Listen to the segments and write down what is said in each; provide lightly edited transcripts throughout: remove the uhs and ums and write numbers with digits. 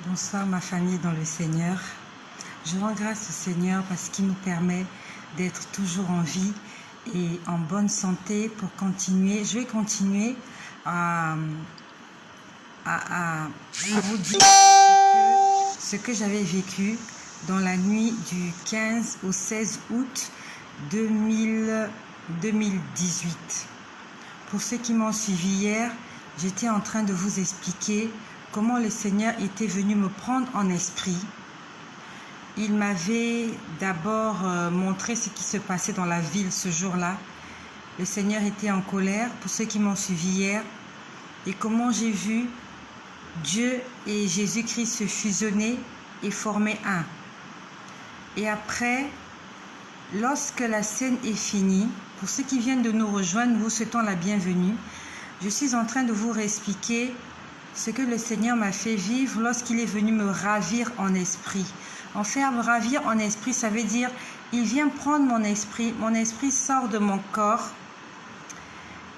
Bonsoir ma famille dans le Seigneur. Je rends grâce au Seigneur parce qu'il nous permet d'être toujours en vie et en bonne santé pour continuer. Je vais continuer à vous dire ce que j'avais vécu dans la nuit du 15 au 16 août 2018. Pour ceux qui m'ont suivi hier, j'étais en train de vous expliquer comment le Seigneur était venu me prendre en esprit. Il m'avait d'abord montré ce qui se passait dans la ville ce jour-là. Le Seigneur était en colère, pour ceux qui m'ont suivi hier, et comment j'ai vu Dieu et Jésus-Christ se fusionner et former un. Et après, lorsque la scène est finie, pour ceux qui viennent de nous rejoindre, nous vous souhaitons la bienvenue. Je suis en train de vous réexpliquer ce que le Seigneur m'a fait vivre lorsqu'il est venu me ravir en esprit. En fait, me ravir en esprit, ça veut dire, il vient prendre mon esprit sort de mon corps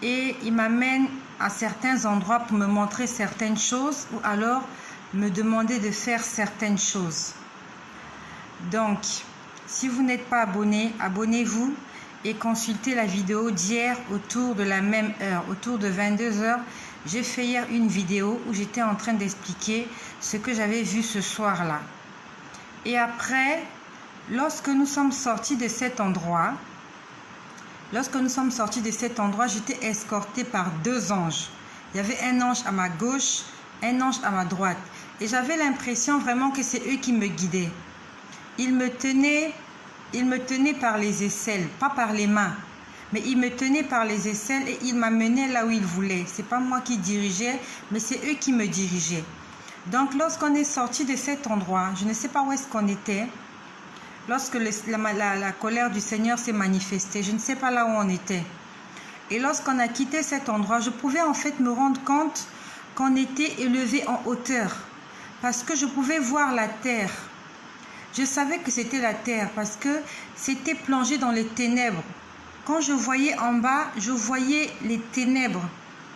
et il m'amène à certains endroits pour me montrer certaines choses ou alors me demander de faire certaines choses. Donc, si vous n'êtes pas abonné, abonnez-vous et consultez la vidéo d'hier autour de la même heure, autour de 22 h. J'ai fait hier une vidéo où j'étais en train d'expliquer ce que j'avais vu ce soir-là. Et après, lorsque nous sommes sortis de cet endroit, j'étais escortée par deux anges. Il y avait un ange à ma gauche, un ange à ma droite. Et j'avais l'impression vraiment que c'est eux qui me guidaient. Ils me tenaient par les aisselles, pas par les mains. Mais ils me tenaient par les aisselles et ils m'amenaient là où ils voulaient. Ce n'est pas moi qui dirigeais, mais c'est eux qui me dirigeaient. Donc, lorsqu'on est sorti de cet endroit, je ne sais pas où est-ce qu'on était, lorsque la colère du Seigneur s'est manifestée, je ne sais pas là où on était. Et lorsqu'on a quitté cet endroit, je pouvais en fait me rendre compte qu'on était élevé en hauteur. Parce que je pouvais voir la terre. Je savais que c'était la terre parce que c'était plongé dans les ténèbres. Quand je voyais en bas, je voyais les ténèbres.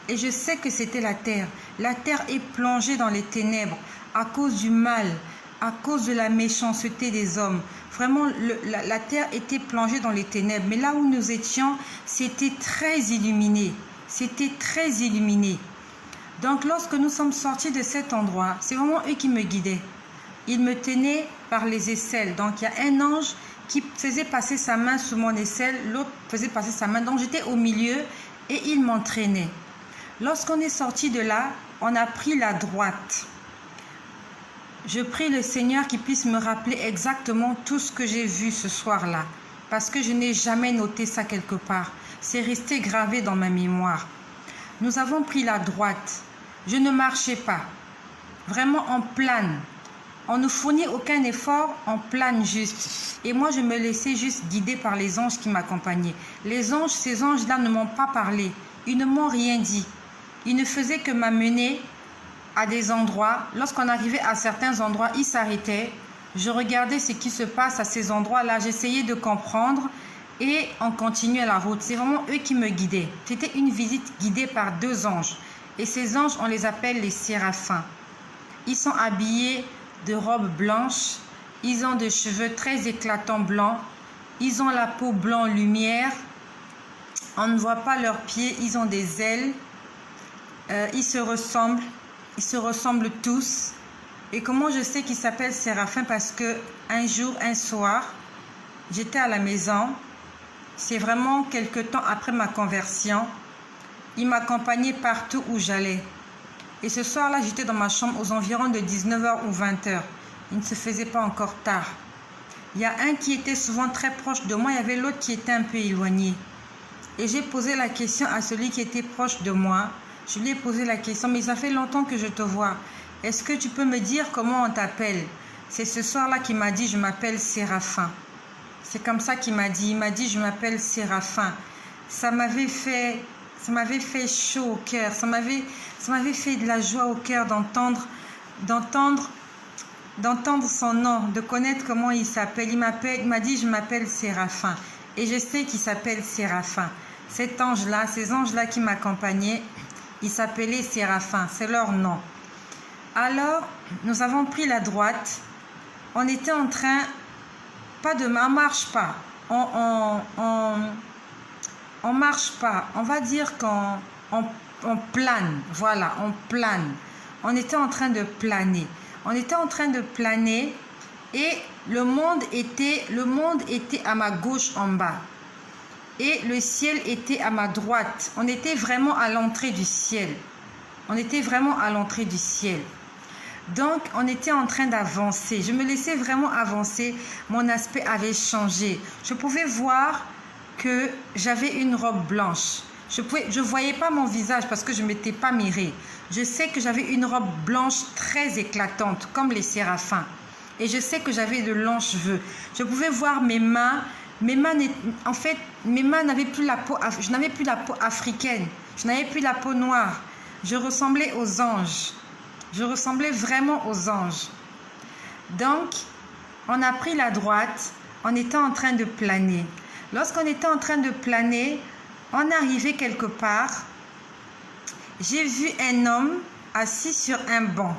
Et je sais que c'était la terre. La terre est plongée dans les ténèbres à cause du mal, à cause de la méchanceté des hommes. Vraiment, la terre était plongée dans les ténèbres. Mais là où nous étions, c'était très illuminé. C'était très illuminé. Donc, lorsque nous sommes sortis de cet endroit, c'est vraiment eux qui me guidaient. Ils me tenaient par les aisselles. Donc, il y a un ange qui faisait passer sa main sous mon aisselle, l'autre faisait passer sa main. Donc, j'étais au milieu et il m'entraînait. Lorsqu'on est sorti de là, on a pris la droite. Je prie le Seigneur qu'il puisse me rappeler exactement tout ce que j'ai vu ce soir-là. Parce que je n'ai jamais noté ça quelque part. C'est resté gravé dans ma mémoire. Nous avons pris la droite. Je ne marchais pas. Vraiment en plane. On ne fournit aucun effort, on plane juste. Et moi, je me laissais juste guider par les anges qui m'accompagnaient. Les anges, ces anges-là ne m'ont pas parlé. Ils ne m'ont rien dit. Ils ne faisaient que m'amener à des endroits. Lorsqu'on arrivait à certains endroits, ils s'arrêtaient. Je regardais ce qui se passe à ces endroits-là. J'essayais de comprendre et on continuait la route. C'est vraiment eux qui me guidaient. C'était une visite guidée par deux anges. Et ces anges, on les appelle les séraphins. Ils sont habillés de robes blanches, ils ont des cheveux très éclatants blancs, ils ont la peau blanc lumière, on ne voit pas leurs pieds, ils ont des ailes, ils se ressemblent tous. Et comment je sais qu'ils s'appellent séraphins? Parce que un jour, un soir, j'étais à la maison, c'est vraiment quelque temps après ma conversion, ils m'accompagnaient partout où j'allais. Et ce soir-là, j'étais dans ma chambre aux environs de 19 h ou 20 h. Il ne se faisait pas encore tard. Il y a un qui était souvent très proche de moi, il y avait l'autre qui était un peu éloigné. Et j'ai posé la question à celui qui était proche de moi. Je lui ai posé la question, mais ça fait longtemps que je te vois. Est-ce que tu peux me dire comment on t'appelle? C'est ce soir-là qu'il m'a dit, je m'appelle Séraphin. C'est comme ça qu'il m'a dit. Il m'a dit, je m'appelle Séraphin. Ça m'avait fait chaud au cœur. Ça m'avait fait de la joie au cœur d'entendre son nom, de connaître comment il s'appelle. Il m'a dit, je m'appelle Séraphin. Et je sais qu'il s'appelle Séraphin. Cet ange-là, ces anges-là qui m'accompagnaient, ils s'appelaient Séraphin. C'est leur nom. Alors, nous avons pris la droite. On était en train, pas de, on marche pas. On marche pas. On va dire qu'on plane. Voilà, on plane. On était en train de planer. On était en train de planer et le monde était à ma gauche en bas. Et le ciel était à ma droite. On était vraiment à l'entrée du ciel. On était vraiment à l'entrée du ciel. Donc, on était en train d'avancer. Je me laissais vraiment avancer. Mon aspect avait changé. Je pouvais voir que j'avais une robe blanche. Je ne voyais pas mon visage parce que je ne m'étais pas mirée. Je sais que j'avais une robe blanche très éclatante, comme les séraphins. Et je sais que j'avais de longs cheveux. Je pouvais voir mes mains. Mes mains n'avaient plus la peau. Je n'avais plus la peau africaine. Je n'avais plus la peau noire. Je ressemblais aux anges. Je ressemblais vraiment aux anges. Donc, on a pris la droite. On était en train de planer. Lorsqu'on était en train de planer, on arrivait quelque part. J'ai vu un homme assis sur un banc.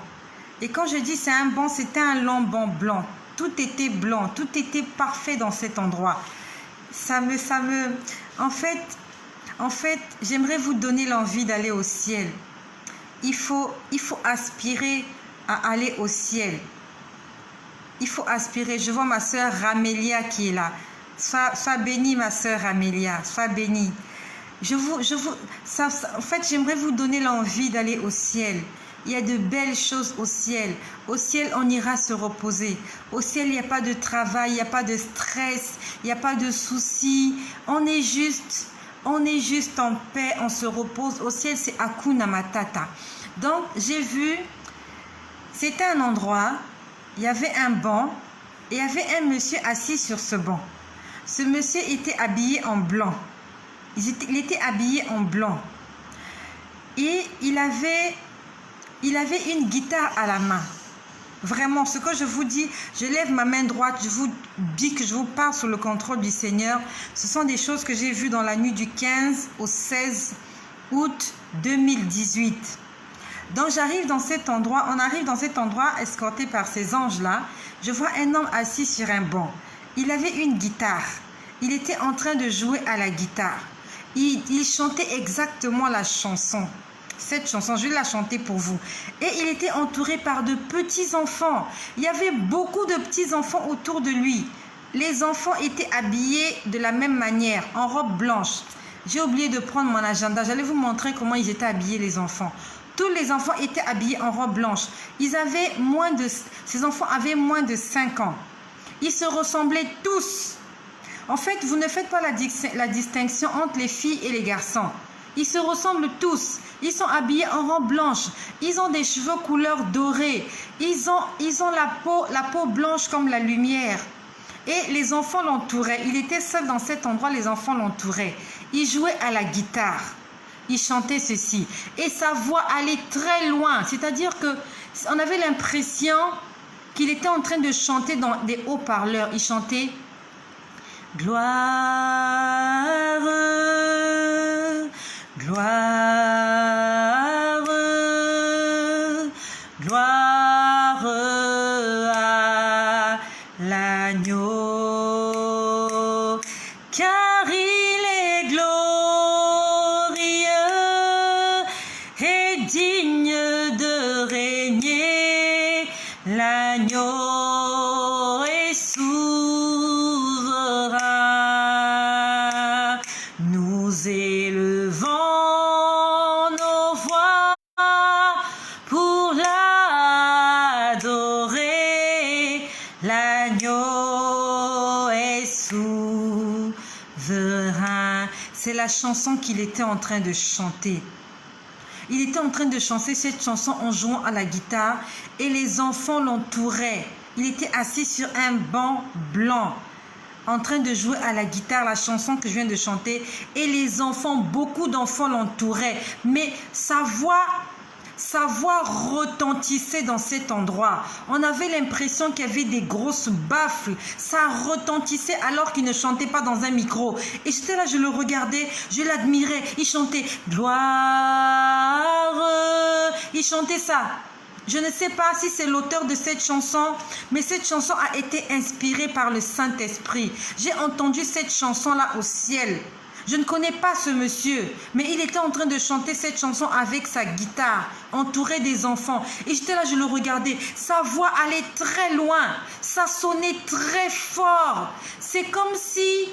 Et quand je dis c'est un banc, c'était un long banc blanc. Tout était blanc, tout était parfait dans cet endroit. En fait, j'aimerais vous donner l'envie d'aller au ciel. Il faut aspirer à aller au ciel. Il faut aspirer. Je vois ma sœur Ramélia qui est là. Sois bénie, ma sœur Ramélia. Sois bénie. En fait, j'aimerais vous donner l'envie d'aller au ciel. Il y a de belles choses au ciel. Au ciel, on ira se reposer. Au ciel, il n'y a pas de travail, il n'y a pas de stress, il n'y a pas de soucis. On est juste en paix, on se repose. Au ciel, c'est Hakuna Matata. Donc, j'ai vu, c'était un endroit, il y avait un banc et il y avait un monsieur assis sur ce banc. Ce monsieur était habillé en blanc. Il était habillé en blanc. Et il avait une guitare à la main. Vraiment, ce que je vous dis, je lève ma main droite, je vous dis que je vous parle sous le contrôle du Seigneur. Ce sont des choses que j'ai vues dans la nuit du 15 au 16 août 2018. Donc j'arrive dans cet endroit, on arrive dans cet endroit escorté par ces anges-là. Je vois un homme assis sur un banc. Il avait une guitare. Il était en train de jouer à la guitare. Il chantait exactement la chanson. Cette chanson, je vais la chanter pour vous. Et il était entouré par de petits enfants. Il y avait beaucoup de petits enfants autour de lui. Les enfants étaient habillés de la même manière, en robe blanche. J'ai oublié de prendre mon agenda. J'allais vous montrer comment ils étaient habillés, les enfants. Tous les enfants étaient habillés en robe blanche. Ces enfants avaient moins de 5 ans. Ils se ressemblaient tous. En fait, vous ne faites pas la distinction entre les filles et les garçons. Ils se ressemblent tous. Ils sont habillés en robe blanche. Ils ont des cheveux couleur dorée. Ils ont la peau blanche comme la lumière. Et les enfants l'entouraient. Il était seul dans cet endroit, les enfants l'entouraient. Il jouait à la guitare. Il chantait ceci. Et sa voix allait très loin. C'est-à-dire qu'on avait l'impression qu'il était en train de chanter dans des haut-parleurs. Il chantait « Gloire, gloire, gloire à l'agneau, car il est glorieux et digne de régner. L'agneau est souverain. Nous élevons nos voix pour l'adorer. L'agneau est souverain. C'est la chanson qu'il était en train de chanter. Il était en train de chanter cette chanson en jouant à la guitare et les enfants l'entouraient. Il était assis sur un banc blanc en train de jouer à la guitare la chanson que je viens de chanter et les enfants, beaucoup d'enfants l'entouraient. Mais sa voix retentissait dans cet endroit. On avait l'impression qu'il y avait des grosses baffles. Ça retentissait alors qu'il ne chantait pas dans un micro. Et j'étais là, je le regardais, je l'admirais. Il chantait « Gloire ». Il chantait ça. Je ne sais pas si c'est l'auteur de cette chanson, mais cette chanson a été inspirée par le Saint-Esprit. J'ai entendu cette chanson-là au ciel. Je ne connais pas ce monsieur, mais il était en train de chanter cette chanson avec sa guitare, entouré des enfants. Et j'étais là, je le regardais. Sa voix allait très loin. Ça sonnait très fort. C'est comme si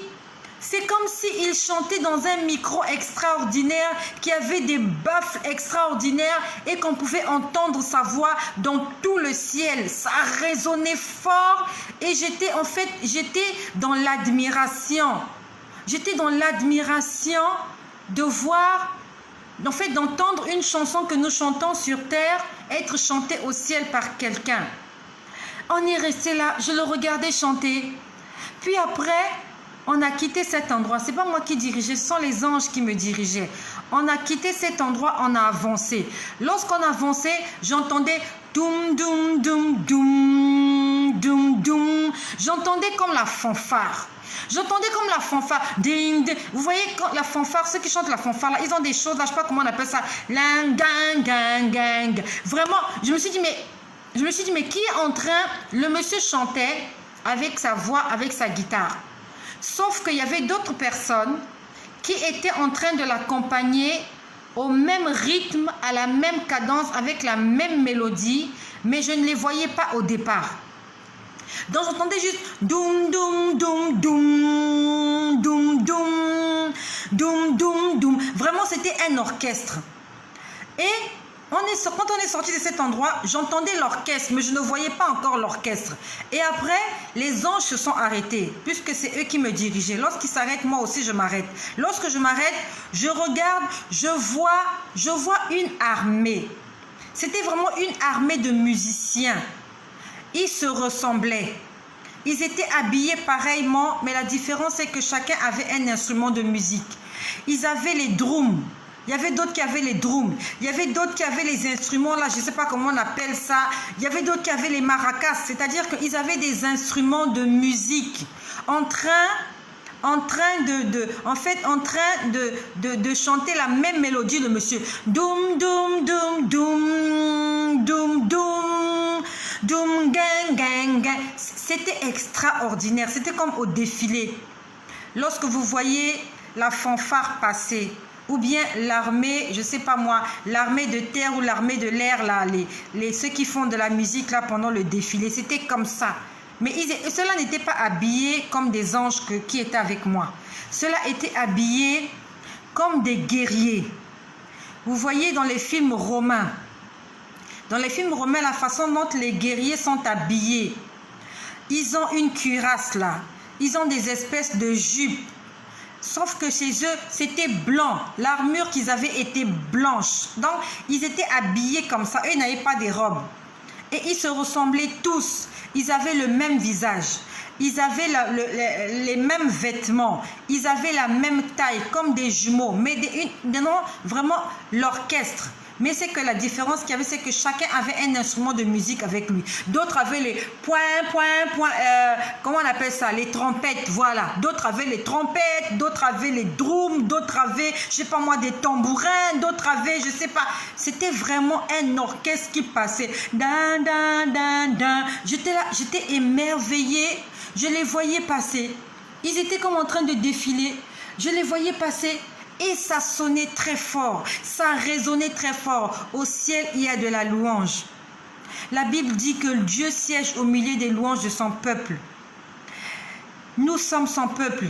il chantait dans un micro extraordinaire, qui avait des baffles extraordinaires et qu'on pouvait entendre sa voix dans tout le ciel. Ça résonnait fort et j'étais dans l'admiration. J'étais dans l'admiration de voir, d'entendre une chanson que nous chantons sur terre être chantée au ciel par quelqu'un. On est resté là, je le regardais chanter. Puis après, on a quitté cet endroit. C'est pas moi qui dirigeais, ce sont les anges qui me dirigeaient. On a quitté cet endroit, on a avancé. Lorsqu'on avançait, j'entendais doum doum doum doum doum doum. J'entendais comme la fanfare. J'entendais comme la fanfare. Ding, ding. Vous voyez quand la fanfare, ceux qui chantent la fanfare là, ils ont des choses là, je sais pas comment on appelle ça. Lang, gang, gang, gang. Vraiment, je me suis dit mais qui est en train, le monsieur chantait avec sa voix, avec sa guitare. Sauf qu'il y avait d'autres personnes qui étaient en train de l'accompagner au même rythme, à la même cadence, avec la même mélodie, mais je ne les voyais pas au départ. Donc j'entendais juste doum doum doum doum doum doum doum doum doum. Vraiment c'était un orchestre. Et quand on est sorti de cet endroit, j'entendais l'orchestre, mais je ne voyais pas encore l'orchestre. Et après, les anges se sont arrêtés, puisque c'est eux qui me dirigeaient. Lorsqu'ils s'arrêtent, moi aussi je m'arrête. Lorsque je m'arrête, je regarde, je vois une armée. C'était vraiment une armée de musiciens. Ils se ressemblaient. Ils étaient habillés pareillement, mais la différence c'est que chacun avait un instrument de musique. Ils avaient les drums. Il y avait d'autres qui avaient les drums. Il y avait d'autres qui avaient les instruments, là, je ne sais pas comment on appelle ça. Il y avait d'autres qui avaient les maracas, c'est-à-dire qu'ils avaient des instruments de musique en train de chanter la même mélodie, le monsieur. Doum, doum, doum, doum, doum, doum, doum, gang, gang, gang. C'était extraordinaire, c'était comme au défilé. Lorsque vous voyez la fanfare passer, ou bien l'armée, je ne sais pas moi, l'armée de terre ou l'armée de l'air, là, ceux qui font de la musique là pendant le défilé, c'était comme ça. Mais ceux-là n'étaient pas habillés comme des anges qui étaient avec moi. Ceux-là étaient habillés comme des guerriers. Vous voyez dans les films romains, la façon dont les guerriers sont habillés, ils ont une cuirasse là, ils ont des espèces de jupes. Sauf que chez eux, c'était blanc. L'armure qu'ils avaient était blanche. Donc, ils étaient habillés comme ça. Eux, ils n'avaient pas des robes. Et ils se ressemblaient tous. Ils avaient le même visage. Ils avaient les mêmes vêtements. Ils avaient la même taille, comme des jumeaux. Mais vraiment l'orchestre. Mais c'est que la différence qu'il y avait, c'est que chacun avait un instrument de musique avec lui. D'autres avaient les comment on appelle ça? Les trompettes, voilà. D'autres avaient les trompettes, d'autres avaient les drums, d'autres avaient, je sais pas moi, des tambourins, d'autres avaient, je sais pas. C'était vraiment un orchestre qui passait. Dan, dan, dan, dan. J'étais là, j'étais émerveillée. Je les voyais passer. Ils étaient comme en train de défiler. Je les voyais passer. Et ça sonnait très fort, ça résonnait très fort. Au ciel, il y a de la louange. La Bible dit que Dieu siège au milieu des louanges de son peuple. Nous sommes son peuple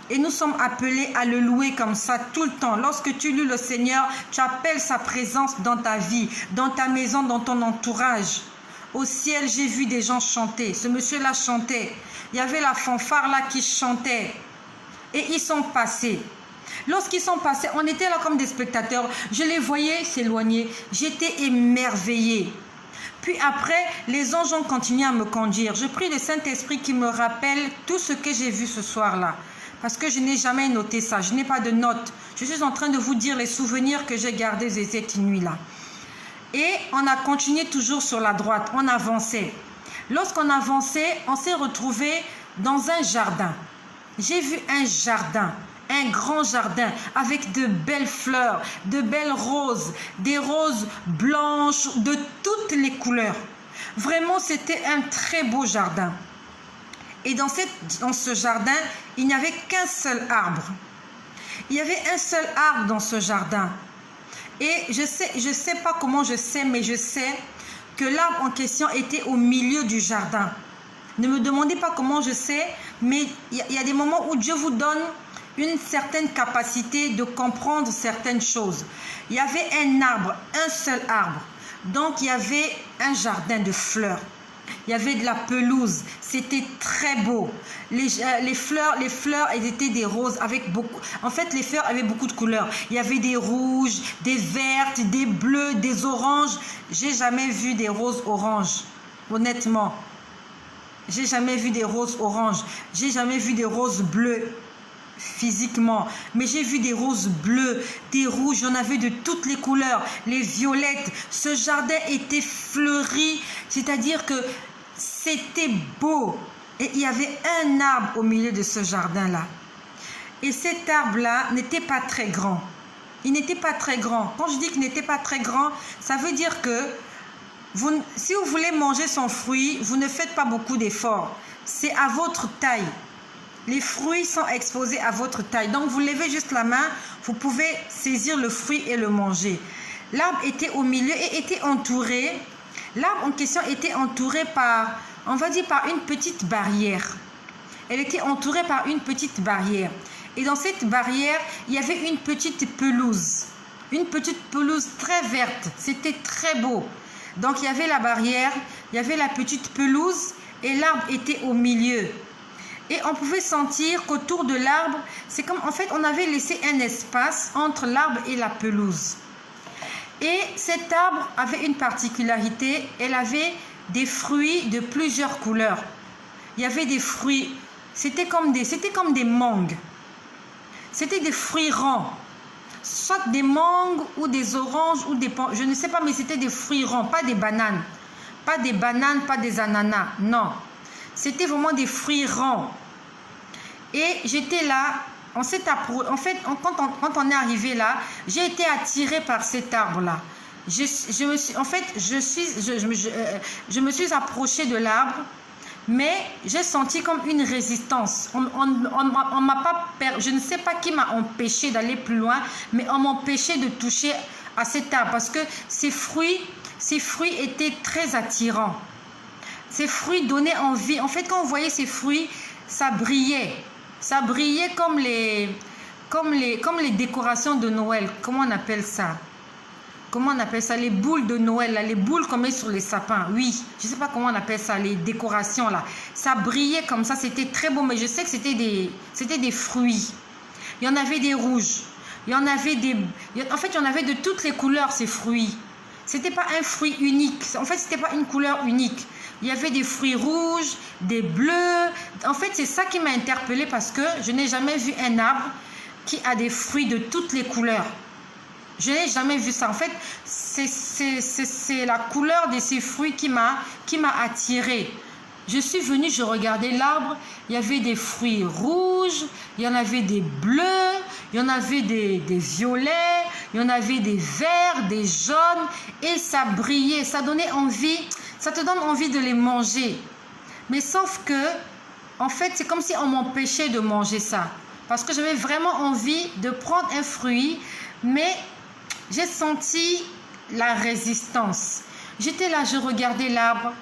et nous sommes appelés à le louer comme ça tout le temps. Lorsque tu loues le Seigneur, tu appelles sa présence dans ta vie, dans ta maison, dans ton entourage. Au ciel, j'ai vu des gens chanter. Ce monsieur-là chantait. Il y avait la fanfare là qui chantait. Et ils sont passés. Lorsqu'ils sont passés, on était là comme des spectateurs. Je les voyais s'éloigner. J'étais émerveillée. Puis après, les anges ont continué à me conduire. Je prie le Saint-Esprit qui me rappelle tout ce que j'ai vu ce soir-là. Parce que je n'ai jamais noté ça. Je n'ai pas de notes. Je suis en train de vous dire les souvenirs que j'ai gardés de cette nuit-là. Et on a continué toujours sur la droite. On avançait. Lorsqu'on avançait, on s'est retrouvé dans un jardin. J'ai vu un jardin. un grand jardin avec de belles fleurs, de belles roses, des roses blanches de toutes les couleurs. Vraiment, c'était un très beau jardin. Et dans ce jardin, il n'y avait qu'un seul arbre. Il y avait un seul arbre dans ce jardin. Et je sais pas comment je sais, mais je sais que l'arbre en question était au milieu du jardin. Ne me demandez pas comment je sais, mais il y a des moments où Dieu vous donne une certaine capacité de comprendre certaines choses. Il y avait un arbre, un seul arbre. Donc, il y avait un jardin de fleurs. Il y avait de la pelouse. C'était très beau. Les fleurs, elles étaient des roses avec beaucoup... En fait, les fleurs avaient beaucoup de couleurs. Il y avait des rouges, des vertes, des bleus, des oranges. J'ai jamais vu des roses oranges, honnêtement. J'ai jamais vu des roses oranges. J'ai jamais vu des roses bleues physiquement. Mais j'ai vu des roses bleues, des rouges. J'en avais de toutes les couleurs. Les violettes. Ce jardin était fleuri. C'est-à-dire que c'était beau. Et il y avait un arbre au milieu de ce jardin-là. Et cet arbre-là n'était pas très grand. Il n'était pas très grand. Quand je dis qu'il n'était pas très grand, ça veut dire que si vous voulez manger son fruit, vous ne faites pas beaucoup d'efforts. C'est à votre taille. Les fruits sont exposés à votre taille. Donc, vous levez juste la main, vous pouvez saisir le fruit et le manger. L'arbre était au milieu et était entouré. L'arbre en question était entouré par, on va dire, par une petite barrière. Elle était entourée par une petite barrière. Et dans cette barrière, il y avait une petite pelouse. Une petite pelouse très verte. C'était très beau. Donc, il y avait la barrière, il y avait la petite pelouse et l'arbre était au milieu. Et on pouvait sentir qu'autour de l'arbre, c'est comme, en fait, on avait laissé un espace entre l'arbre et la pelouse. Et cet arbre avait une particularité, elle avait des fruits de plusieurs couleurs. Il y avait des fruits, c'était comme des mangues. C'était des fruits ronds. Soit des mangues ou des oranges ou des pommes, je ne sais pas, mais c'était des fruits ronds, pas des bananes. Pas des bananes, pas des ananas, non. C'était vraiment des fruits ronds. Et j'étais là, en fait, quand on est arrivé là, j'ai été attirée par cet arbre-là. Je me suis approchée de l'arbre, mais j'ai senti comme une résistance. On m'a pas, je ne sais pas qui m'a empêché d'aller plus loin, mais on m'empêchait de toucher à cet arbre parce que ces fruits étaient très attirants. Ces fruits donnaient envie. En fait, quand on voyait ces fruits, ça brillait. Ça brillait comme les décorations de Noël. Comment on appelle ça? Comment on appelle ça? Les boules de Noël, là, les boules qu'on met sur les sapins. Oui, je ne sais pas comment on appelle ça, les décorations là. Ça brillait comme ça, c'était très beau, mais je sais que c'était des fruits. Il y en avait des rouges. Il y en avait en fait, il y en avait de toutes les couleurs, ces fruits. C'était pas un fruit unique. En fait, c'était pas une couleur unique. Il y avait des fruits rouges, des bleus. En fait, c'est ça qui m'a interpellée parce que je n'ai jamais vu un arbre qui a des fruits de toutes les couleurs. Je n'ai jamais vu ça. En fait, c'est la couleur de ces fruits qui m'a attirée. Je suis venue, je regardais l'arbre. Il y avait des fruits rouges, il y en avait des bleus, il y en avait des violets, il y en avait des verts, des jaunes. Et ça brillait, ça donnait envie. Ça te donne envie de les manger. Mais sauf que, en fait, c'est comme si on m'empêchait de manger ça. Parce que j'avais vraiment envie de prendre un fruit, mais j'ai senti la résistance. J'étais là, je regardais l'arbre.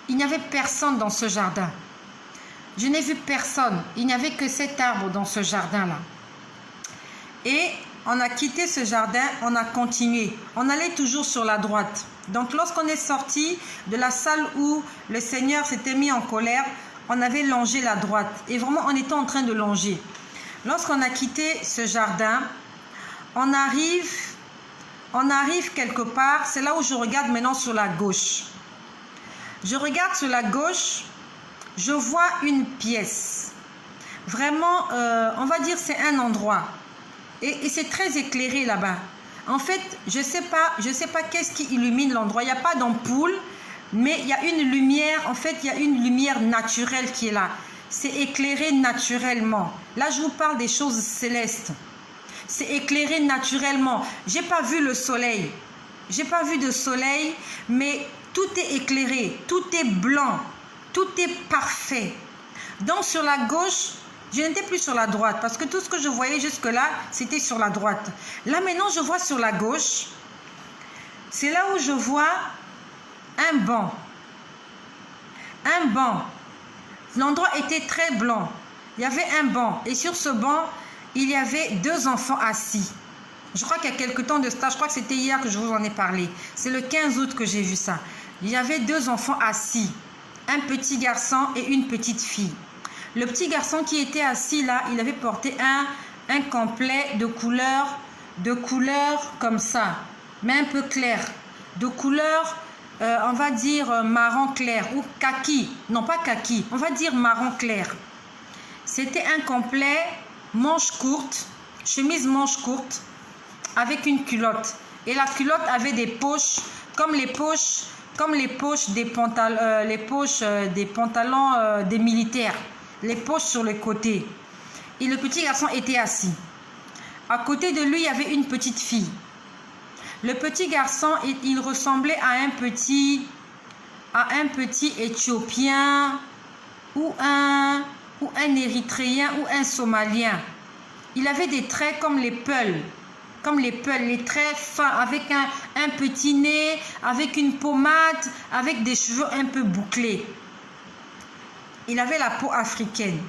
Il n'y avait personne dans ce jardin. Je n'ai vu personne. Il n'y avait que cet arbre dans ce jardin-là. Et on a quitté ce jardin, on a continué. On allait toujours sur la droite. Donc, lorsqu'on est sorti de la salle où le Seigneur s'était mis en colère, on avait longé la droite. Et vraiment, on était en train de longer. Lorsqu'on a quitté ce jardin, on arrive quelque part. C'est là où je regarde maintenant sur la gauche. Je regarde sur la gauche, je vois une pièce. Vraiment, on va dire c'est un endroit. Et c'est très éclairé là-bas. En fait, je sais pas qu'est-ce qui illumine l'endroit. Il n'y a pas d'ampoule, mais il y a une lumière. En fait, il y a une lumière naturelle qui est là. c'est éclairé naturellement. Là, je vous parle des choses célestes. C'est éclairé naturellement. J'ai pas vu le soleil. J'ai pas vu de soleil, mais tout est éclairé, tout est blanc, tout est parfait. Donc sur la gauche, je n'étais plus sur la droite parce que tout ce que je voyais jusque-là, c'était sur la droite. Là maintenant, je vois sur la gauche. C'est là où je vois un banc. Un banc. L'endroit était très blanc. Il y avait un banc. Et sur ce banc, il y avait 2 enfants assis. Je crois qu'il y a quelque temps de ça. Je crois que c'était hier que je vous en ai parlé. C'est le 15 août que j'ai vu ça. Il y avait 2 enfants assis. Un petit garçon et une petite fille. Le petit garçon qui était assis là, il avait porté un complet de couleur comme ça. Mais un peu clair. De couleur... on va dire marron clair ou kaki. Non, pas kaki. On va dire marron clair. C'était un complet manche courte, chemise manche courte, avec une culotte. Et la culotte avait des poches, comme les poches des pantalons des militaires. Les poches sur le côté. Et le petit garçon était assis. À côté de lui, il y avait une petite fille. Le petit garçon, il ressemblait à un petit Éthiopien ou un Érythréen ou un Somalien. Il avait des traits comme les peuls, les traits fins, avec un petit nez, avec une pommade, avec des cheveux un peu bouclés. Il avait la peau africaine,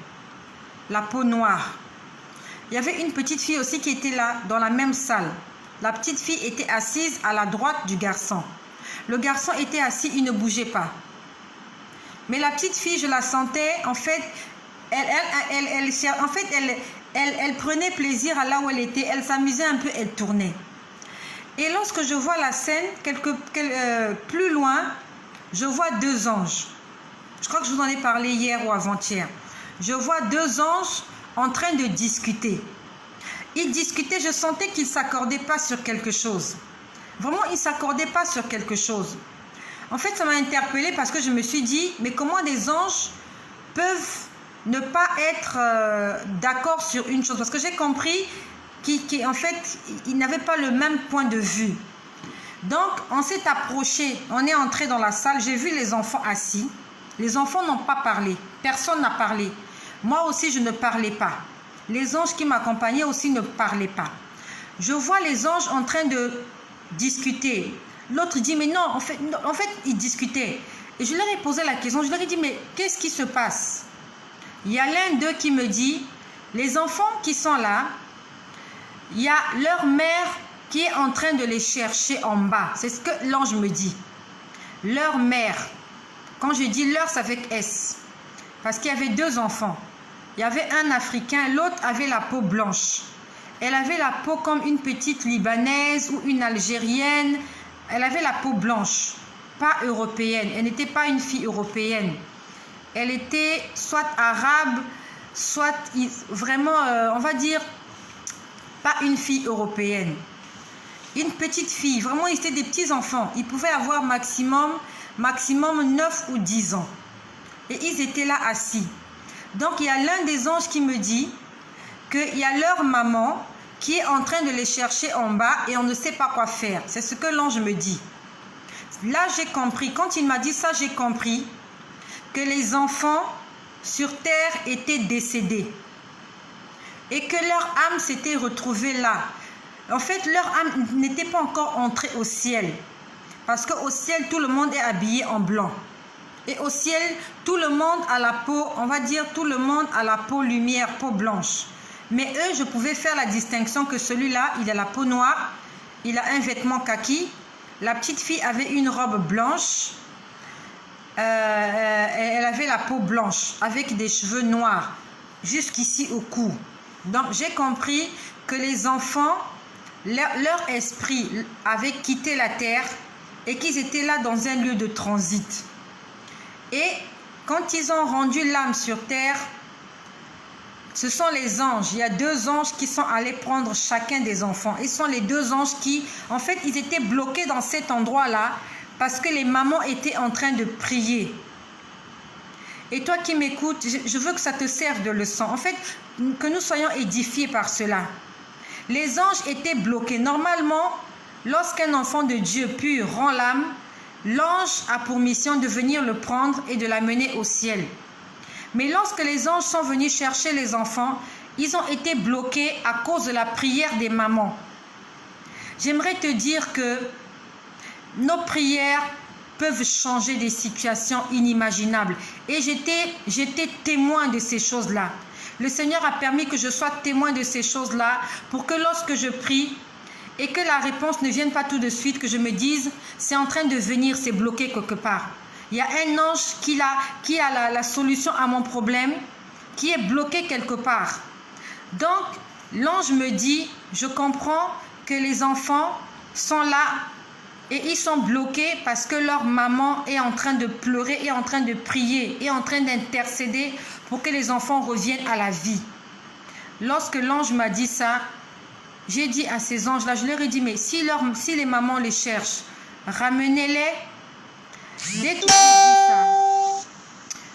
la peau noire. Il y avait une petite fille aussi qui était là, dans la même salle. La petite fille était assise à la droite du garçon. Le garçon était assis, il ne bougeait pas. Mais la petite fille, je la sentais, en fait, elle prenait plaisir à là où elle était. Elle s'amusait un peu, elle tournait. Et lorsque je vois la scène, plus loin, je vois 2 anges. Je crois que je vous en ai parlé hier ou avant-hier. Je vois 2 anges en train de discuter. Ils discutaient, je sentais qu'ils ne s'accordaient pas sur quelque chose. Vraiment, ils ne s'accordaient pas sur quelque chose. En fait, ça m'a interpellée parce que je me suis dit, mais comment des anges peuvent ne pas être d'accord sur une chose? Parce que j'ai compris qu'en fait, ils n'avaient pas le même point de vue. Donc, on s'est approché, on est entré dans la salle, j'ai vu les enfants assis. Les enfants n'ont pas parlé, personne n'a parlé. Moi aussi, je ne parlais pas. Les anges qui m'accompagnaient aussi ne parlaient pas. Je vois les anges en train de discuter. L'autre dit, mais non, en fait, ils discutaient. Et je leur ai posé la question, je leur ai dit, mais qu'est-ce qui se passe? Il y a l'un d'eux qui me dit, les enfants qui sont là, il y a leur mère qui est en train de les chercher en bas. C'est ce que l'ange me dit. Leur mère. Quand je dis leur, c'est avec S. Parce qu'il y avait 2 enfants. Il y avait un Africain, l'autre avait la peau blanche. Elle avait la peau comme une petite Libanaise ou une Algérienne. Elle avait la peau blanche, pas européenne. Elle n'était pas une fille européenne. Elle était soit arabe, soit vraiment, on va dire, pas une fille européenne. Une petite fille, vraiment, ils étaient des petits enfants. Ils pouvaient avoir maximum 9 ou 10 ans. Et ils étaient là assis. Donc, il y a l'un des anges qui me dit qu'il y a leur maman qui est en train de les chercher en bas et on ne sait pas quoi faire. C'est ce que l'ange me dit. Là, j'ai compris. Quand il m'a dit ça, j'ai compris que les enfants sur terre étaient décédés et que leur âme s'était retrouvée là. En fait, leur âme n'était pas encore entrée au ciel. Parce qu'au ciel, tout le monde est habillé en blanc. Et au ciel, tout le monde a la peau, on va dire, tout le monde a la peau lumière, peau blanche. Mais eux, je pouvais faire la distinction que celui-là, il a la peau noire, il a un vêtement kaki. La petite fille avait une robe blanche. Elle avait la peau blanche avec des cheveux noirs jusqu'ici au cou. Donc, j'ai compris que les enfants, leur esprit avait quitté la terre et qu'ils étaient là dans un lieu de transit. Et quand ils ont rendu l'âme sur terre, ce sont les anges. Il y a 2 anges qui sont allés prendre chacun des enfants. Et ce sont les 2 anges qui, en fait, ils étaient bloqués dans cet endroit-là parce que les mamans étaient en train de prier. Et toi qui m'écoutes, je veux que ça te serve de leçon. En fait, que nous soyons édifiés par cela. Les anges étaient bloqués. Normalement, lorsqu'un enfant de Dieu pur rend l'âme, l'ange a pour mission de venir le prendre et de l'amener au ciel. Mais lorsque les anges sont venus chercher les enfants, ils ont été bloqués à cause de la prière des mamans. J'aimerais te dire que nos prières peuvent changer des situations inimaginables. Et j'étais témoin de ces choses-là. Le Seigneur a permis que je sois témoin de ces choses-là pour que lorsque je prie et que la réponse ne vienne pas tout de suite, que je me dise, c'est en train de venir, c'est bloqué quelque part. Il y a un ange qui a la solution à mon problème, qui est bloqué quelque part. Donc, l'ange me dit, je comprends que les enfants sont là et ils sont bloqués parce que leur maman est en train de pleurer, est en train de prier, est en train d'intercéder pour que les enfants reviennent à la vie. Lorsque l'ange m'a dit ça, j'ai dit à ces anges-là, je leur ai dit, mais si les mamans les cherchent, ramenez-les.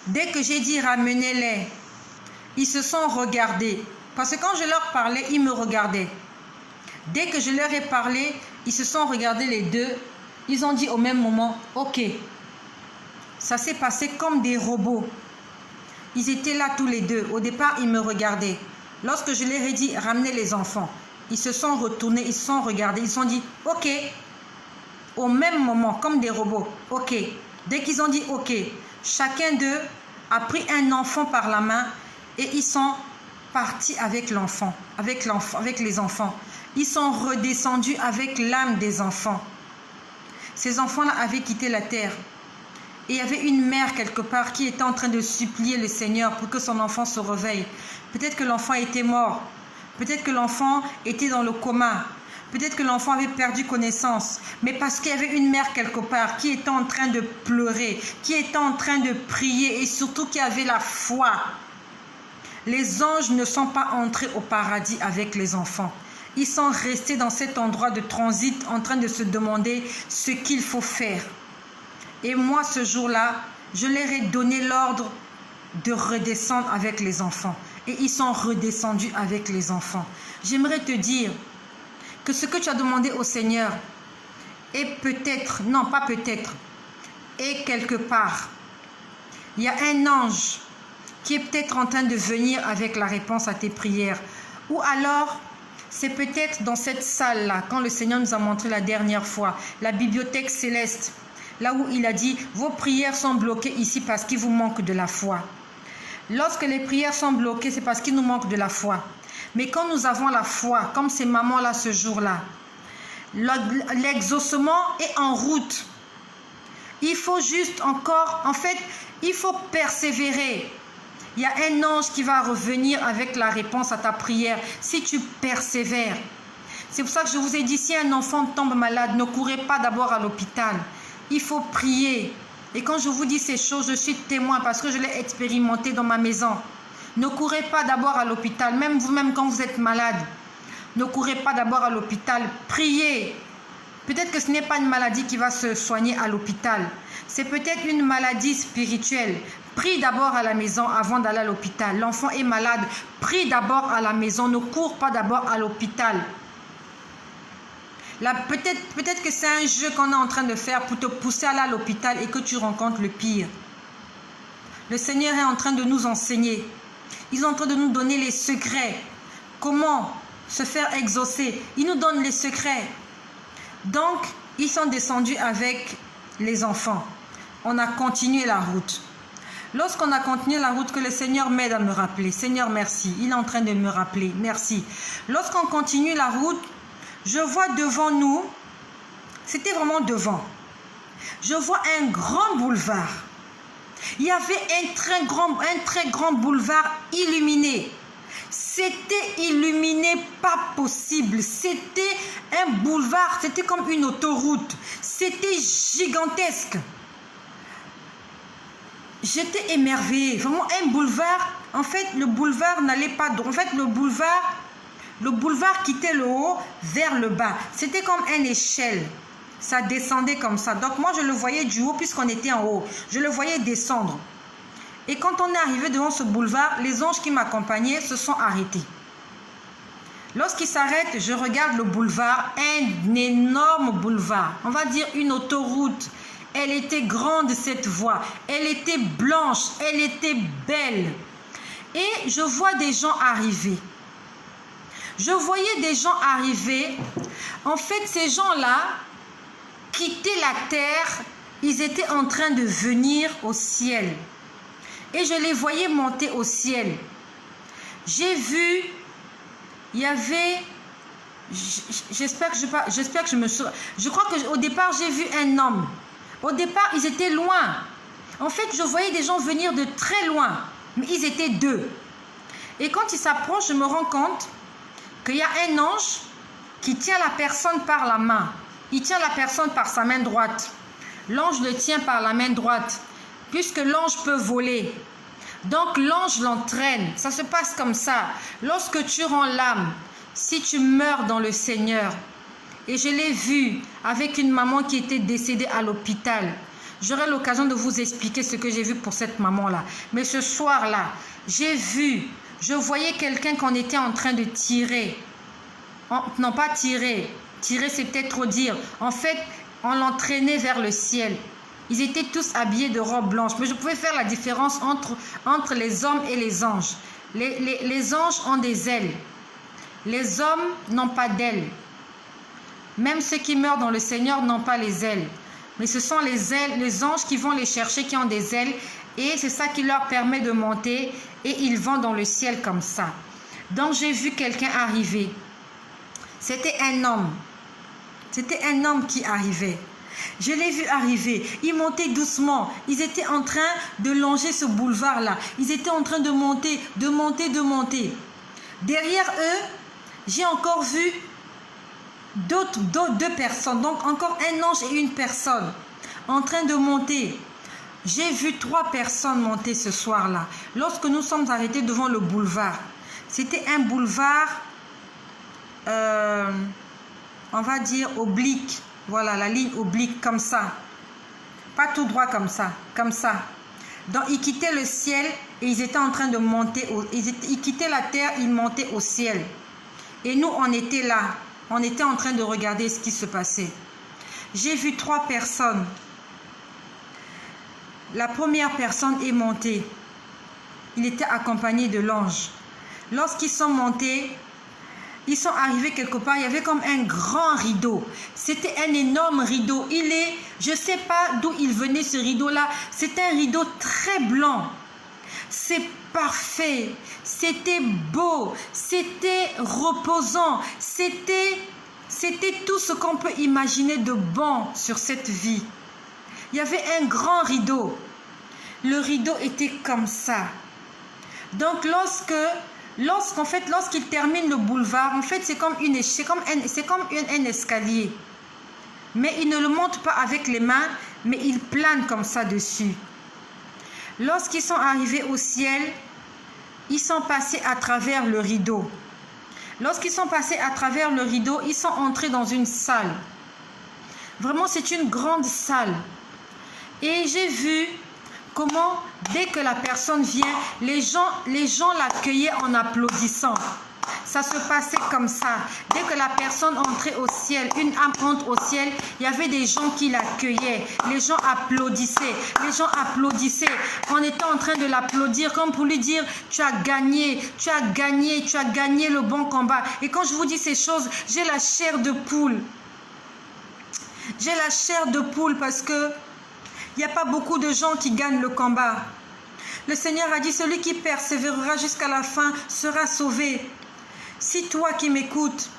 Dès que j'ai dit ramenez-les, ils se sont regardés. Parce que quand je leur parlais, ils me regardaient. Dès que je leur ai parlé, ils se sont regardés les deux. Ils ont dit au même moment, ok. Ça s'est passé comme des robots. Ils étaient là tous les deux. Au départ, ils me regardaient. Lorsque je leur ai dit, ramenez les enfants, ils se sont retournés, ils se sont regardés. Ils se sont dit, ok. Au même moment, comme des robots, ok. Dès qu'ils ont dit ok, chacun d'eux a pris un enfant par la main et ils sont partis avec l'enfant, avec les enfants. Ils sont redescendus avec l'âme des enfants. Ces enfants-là avaient quitté la terre. Et il y avait une mère quelque part qui était en train de supplier le Seigneur pour que son enfant se réveille. Peut-être que l'enfant était mort. Peut-être que l'enfant était dans le coma. Peut-être que l'enfant avait perdu connaissance, mais parce qu'il y avait une mère quelque part qui était en train de pleurer, qui était en train de prier et surtout qui avait la foi. Les anges ne sont pas entrés au paradis avec les enfants. Ils sont restés dans cet endroit de transit en train de se demander ce qu'il faut faire. Et moi, ce jour-là, je leur ai donné l'ordre de redescendre avec les enfants. Et ils sont redescendus avec les enfants. J'aimerais te dire que ce que tu as demandé au Seigneur est peut-être, non pas peut-être, est quelque part. Il y a un ange qui est peut-être en train de venir avec la réponse à tes prières. Ou alors, c'est peut-être dans cette salle-là, quand le Seigneur nous a montré la dernière fois, la bibliothèque céleste, là où il a dit, vos prières sont bloquées ici parce qu'il vous manque de la foi. Lorsque les prières sont bloquées, c'est parce qu'il nous manque de la foi. Mais quand nous avons la foi, comme ces mamans-là ce jour-là, l'exaucement est en route. Il faut juste encore, en fait, il faut persévérer. Il y a un ange qui va revenir avec la réponse à ta prière si tu persévères. C'est pour ça que je vous ai dit, si un enfant tombe malade, ne courez pas d'abord à l'hôpital. Il faut prier. Et quand je vous dis ces choses, je suis témoin parce que je l'ai expérimenté dans ma maison. Ne courez pas d'abord à l'hôpital, même vous-même quand vous êtes malade. Ne courez pas d'abord à l'hôpital, priez. Peut-être que ce n'est pas une maladie qui va se soigner à l'hôpital. C'est peut-être une maladie spirituelle. Prie d'abord à la maison avant d'aller à l'hôpital. L'enfant est malade, prie d'abord à la maison, ne cours pas d'abord à l'hôpital. Peut-être que c'est un jeu qu'on est en train de faire pour te pousser à aller à l'hôpital et que tu rencontres le pire. Le Seigneur est en train de nous enseigner. Ils sont en train de nous donner les secrets. Comment se faire exaucer. Il nous donne les secrets. Donc, ils sont descendus avec les enfants. On a continué la route. Lorsqu'on a continué la route, que le Seigneur m'aide à me rappeler. Seigneur, merci. Il est en train de me rappeler. Merci. Lorsqu'on continue la route, je vois devant nous, c'était vraiment devant, je vois un grand boulevard. Il y avait un très grand boulevard illuminé. C'était illuminé, pas possible. C'était un boulevard, c'était comme une autoroute. C'était gigantesque. J'étais émerveillée. Vraiment un boulevard. En fait, le boulevard n'allait pas droit. En fait, le boulevard quittait le haut vers le bas. C'était comme une échelle. Ça descendait comme ça. Donc moi, je le voyais du haut puisqu'on était en haut. Je le voyais descendre. Et quand on est arrivé devant ce boulevard, les anges qui m'accompagnaient se sont arrêtés. Lorsqu'ils s'arrêtent, je regarde le boulevard, un énorme boulevard. On va dire une autoroute. Elle était grande, cette voie. Elle était blanche, elle était belle. Et je vois des gens arriver. Je voyais des gens arriver. En fait, ces gens-là quittaient la terre. Ils étaient en train de venir au ciel. Et je les voyais monter au ciel. J'ai vu, il y avait, j'espère que je me souviens. Je crois qu'au départ, j'ai vu un homme. Au départ, ils étaient loin. En fait, je voyais des gens venir de très loin. Mais ils étaient deux. Et quand ils s'approchent, je me rends compte qu'il y a un ange qui tient la personne par la main. Il tient la personne par sa main droite. L'ange le tient par la main droite, puisque l'ange peut voler. Donc l'ange l'entraîne. Ça se passe comme ça. Lorsque tu rends l'âme, si tu meurs dans le Seigneur, et je l'ai vu avec une maman qui était décédée à l'hôpital. J'aurai l'occasion de vous expliquer ce que j'ai vu pour cette maman-là. Mais ce soir-là, je voyais quelqu'un qu'on était en train de tirer. Non, pas tirer. Tirer, c'est peut-être trop dire. En fait, on l'entraînait vers le ciel. Ils étaient tous habillés de robes blanches. Mais je pouvais faire la différence entre les hommes et les anges. Les anges ont des ailes. Les hommes n'ont pas d'ailes. Même ceux qui meurent dans le Seigneur n'ont pas les ailes. Mais ce sont les ailes, les anges qui vont les chercher, qui ont des ailes. Et c'est ça qui leur permet de monter. Et ils vont dans le ciel comme ça. Donc j'ai vu quelqu'un arriver. C'était un homme. C'était un homme qui arrivait. Je l'ai vu arriver. Il montait doucement. Ils étaient en train de longer ce boulevard-là. Ils étaient en train de monter, de monter, de monter. Derrière eux, j'ai encore vu deux personnes. Donc encore un ange et une personne en train de monter. J'ai vu 3 personnes monter ce soir-là. Lorsque nous sommes arrêtés devant le boulevard. C'était un boulevard, on va dire oblique. Voilà, la ligne oblique comme ça. Pas tout droit comme ça. Comme ça. Donc ils quittaient le ciel et ils étaient en train de monter. Ils quittaient la terre, ils montaient au ciel. Et nous, on était là. On était en train de regarder ce qui se passait. J'ai vu 3 personnes. La première personne est montée. Il était accompagné de l'ange. Lorsqu'ils sont montés, ils sont arrivés quelque part. Il y avait comme un grand rideau. C'était un énorme rideau. Je ne sais pas d'où il venait ce rideau-là. C'était un rideau très blanc. C'est parfait. C'était beau. C'était reposant. C'était tout ce qu'on peut imaginer de bon sur cette vie. Il y avait un grand rideau. Le rideau était comme ça. Donc lorsqu'il termine le boulevard, en fait c'est comme un escalier. Mais il ne le monte pas avec les mains, mais il plane comme ça dessus. Lorsqu'ils sont arrivés au ciel, ils sont passés à travers le rideau. Lorsqu'ils sont passés à travers le rideau, ils sont entrés dans une salle. Vraiment, c'est une grande salle. Et j'ai vu comment, dès que la personne vient, les gens l'accueillaient en applaudissant. Ça se passait comme ça. Dès que la personne entrait au ciel, une âme entre au ciel, il y avait des gens qui l'accueillaient. Les gens applaudissaient. Les gens applaudissaient. On était en train de l'applaudir comme pour lui dire, tu as gagné, tu as gagné, tu as gagné le bon combat. Et quand je vous dis ces choses, j'ai la chair de poule. J'ai la chair de poule parce que il n'y a pas beaucoup de gens qui gagnent le combat. Le Seigneur a dit, celui qui persévérera jusqu'à la fin sera sauvé. Si toi qui m'écoutes,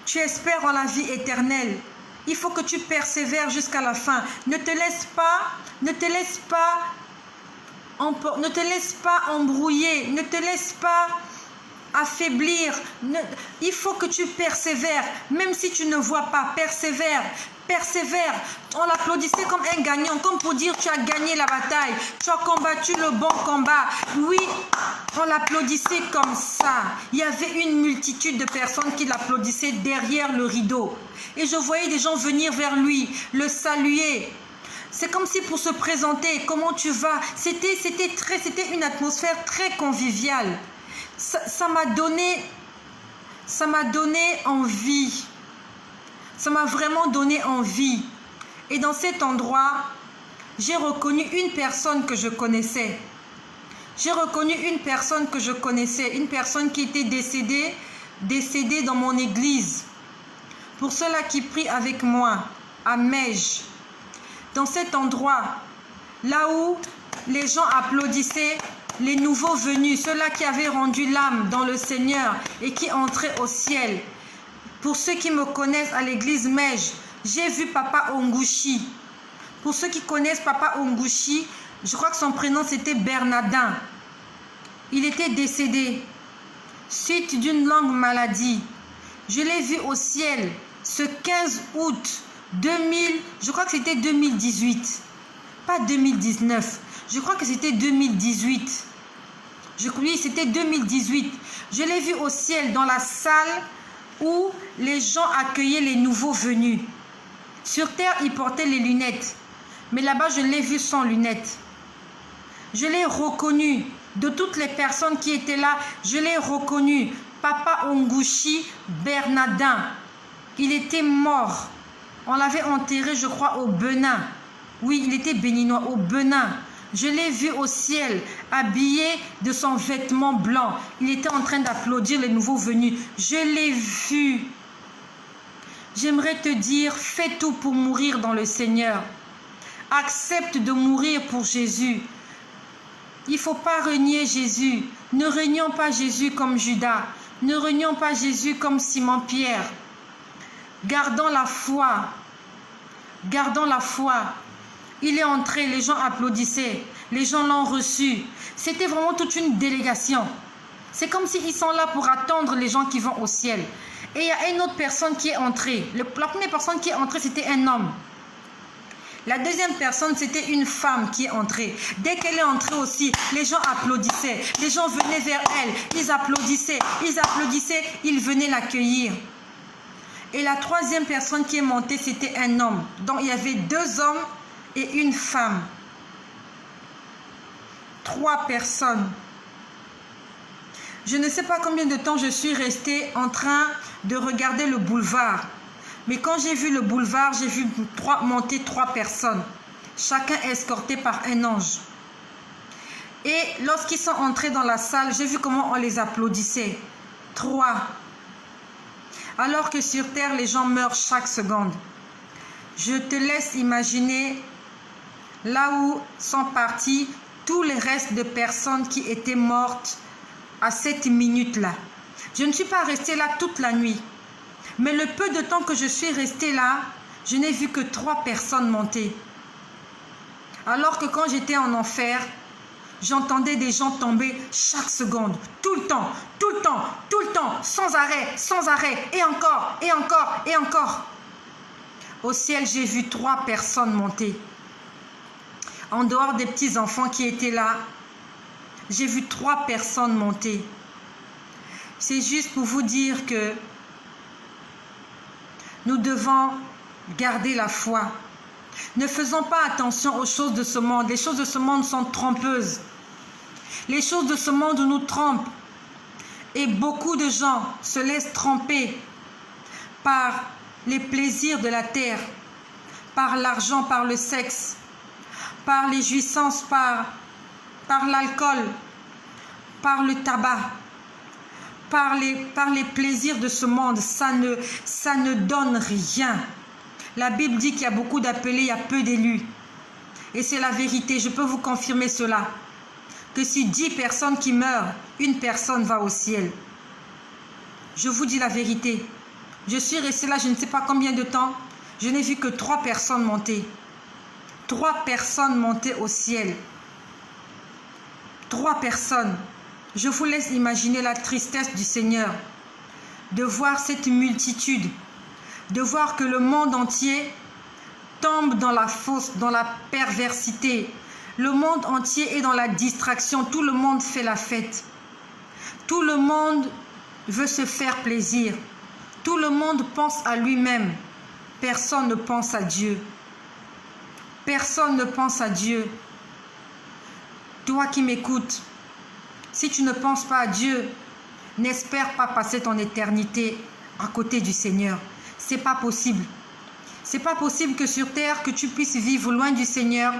tu espères en la vie éternelle, il faut que tu persévères jusqu'à la fin. Ne te laisse pas embrouiller, ne te laisse pas affaiblir. Il faut que tu persévères, même si tu ne vois pas, persévère. Persévère. On l'applaudissait comme un gagnant, comme pour dire tu as gagné la bataille, tu as combattu le bon combat. Oui, on l'applaudissait comme ça. Il y avait une multitude de personnes qui l'applaudissaient derrière le rideau. Et je voyais des gens venir vers lui, le saluer. C'est comme si pour se présenter, comment tu vas? C'était une atmosphère très conviviale. Ça m'a donné envie. Ça m'a vraiment donné envie. Et dans cet endroit, j'ai reconnu une personne que je connaissais. J'ai reconnu une personne que je connaissais, une personne qui était décédée dans mon église. Pour ceux-là qui prient avec moi, à Mège, dans cet endroit, là où les gens applaudissaient les nouveaux venus, ceux-là qui avaient rendu l'âme dans le Seigneur et qui entraient au ciel. Pour ceux qui me connaissent à l'église Mège, j'ai vu Papa Ongushi. Pour ceux qui connaissent Papa Ongushi, je crois que son prénom c'était Bernardin. Il était décédé suite d'une longue maladie. Je l'ai vu au ciel ce 15 août 2000, je crois que c'était 2018. Pas 2019. Je crois que c'était 2018. Oui, c'était 2018. Je l'ai vu au ciel dans la salle où les gens accueillaient les nouveaux venus. Sur terre, il portait les lunettes. Mais là-bas, je l'ai vu sans lunettes. Je l'ai reconnu. De toutes les personnes qui étaient là, je l'ai reconnu. Papa Ongushi Bernardin. Il était mort. On l'avait enterré, je crois, au Benin. Oui, il était béninois, au Benin. Je l'ai vu au ciel, habillé de son vêtement blanc. Il était en train d'applaudir les nouveaux venus. Je l'ai vu. J'aimerais te dire, fais tout pour mourir dans le Seigneur. Accepte de mourir pour Jésus. Il ne faut pas renier Jésus. Ne renions pas Jésus comme Judas. Ne renions pas Jésus comme Simon-Pierre. Gardons la foi. Gardons la foi. Il est entré, les gens applaudissaient. Les gens l'ont reçu. C'était vraiment toute une délégation. C'est comme s'ils sont là pour attendre les gens qui vont au ciel. Et il y a une autre personne qui est entrée. La première personne qui est entrée, c'était un homme. La deuxième personne, c'était une femme qui est entrée. Dès qu'elle est entrée aussi, les gens applaudissaient. Les gens venaient vers elle. Ils applaudissaient. Ils applaudissaient. Ils venaient l'accueillir. Et la troisième personne qui est montée, c'était un homme. Donc, il y avait 2 hommes et une femme. 3 personnes. Je ne sais pas combien de temps je suis restée en train de regarder le boulevard. Mais quand j'ai vu le boulevard, j'ai vu monter 3 personnes. Chacun escorté par un ange. Et lorsqu'ils sont entrés dans la salle, j'ai vu comment on les applaudissait. 3. Alors que sur terre, les gens meurent chaque seconde. Je te laisse imaginer là où sont partis tous les restes de personnes qui étaient mortes à cette minute-là. Je ne suis pas restée là toute la nuit. Mais le peu de temps que je suis restée là, je n'ai vu que 3 personnes monter. Alors que quand j'étais en enfer, j'entendais des gens tomber chaque seconde, tout le temps, tout le temps, tout le temps, sans arrêt, et encore, et encore, et encore. Au ciel, j'ai vu 3 personnes monter. En dehors des petits enfants qui étaient là, j'ai vu 3 personnes monter. C'est juste pour vous dire que nous devons garder la foi. Ne faisons pas attention aux choses de ce monde. Les choses de ce monde sont trompeuses. Les choses de ce monde nous trompent. Et beaucoup de gens se laissent tromper par les plaisirs de la terre, par l'argent, par le sexe, par les jouissances, par l'alcool, par le tabac, par les plaisirs de ce monde. Ça ne donne rien. La Bible dit qu'il y a beaucoup d'appelés, il y a peu d'élus. Et c'est la vérité, je peux vous confirmer cela. Que si 10 personnes qui meurent, une personne va au ciel. Je vous dis la vérité. Je suis restée là, je ne sais pas combien de temps. Je n'ai vu que 3 personnes monter. 3 personnes monter au ciel. 3 personnes. Je vous laisse imaginer la tristesse du Seigneur. De voir cette multitude. De voir que le monde entier tombe dans la fausse, dans la perversité. Le monde entier est dans la distraction. Tout le monde fait la fête. Tout le monde veut se faire plaisir. Tout le monde pense à lui-même. Personne ne pense à Dieu. Personne ne pense à Dieu. Toi qui m'écoutes, si tu ne penses pas à Dieu, n'espère pas passer ton éternité à côté du Seigneur. C'est pas possible. C'est pas possible que sur terre, que tu puisses vivre loin du Seigneur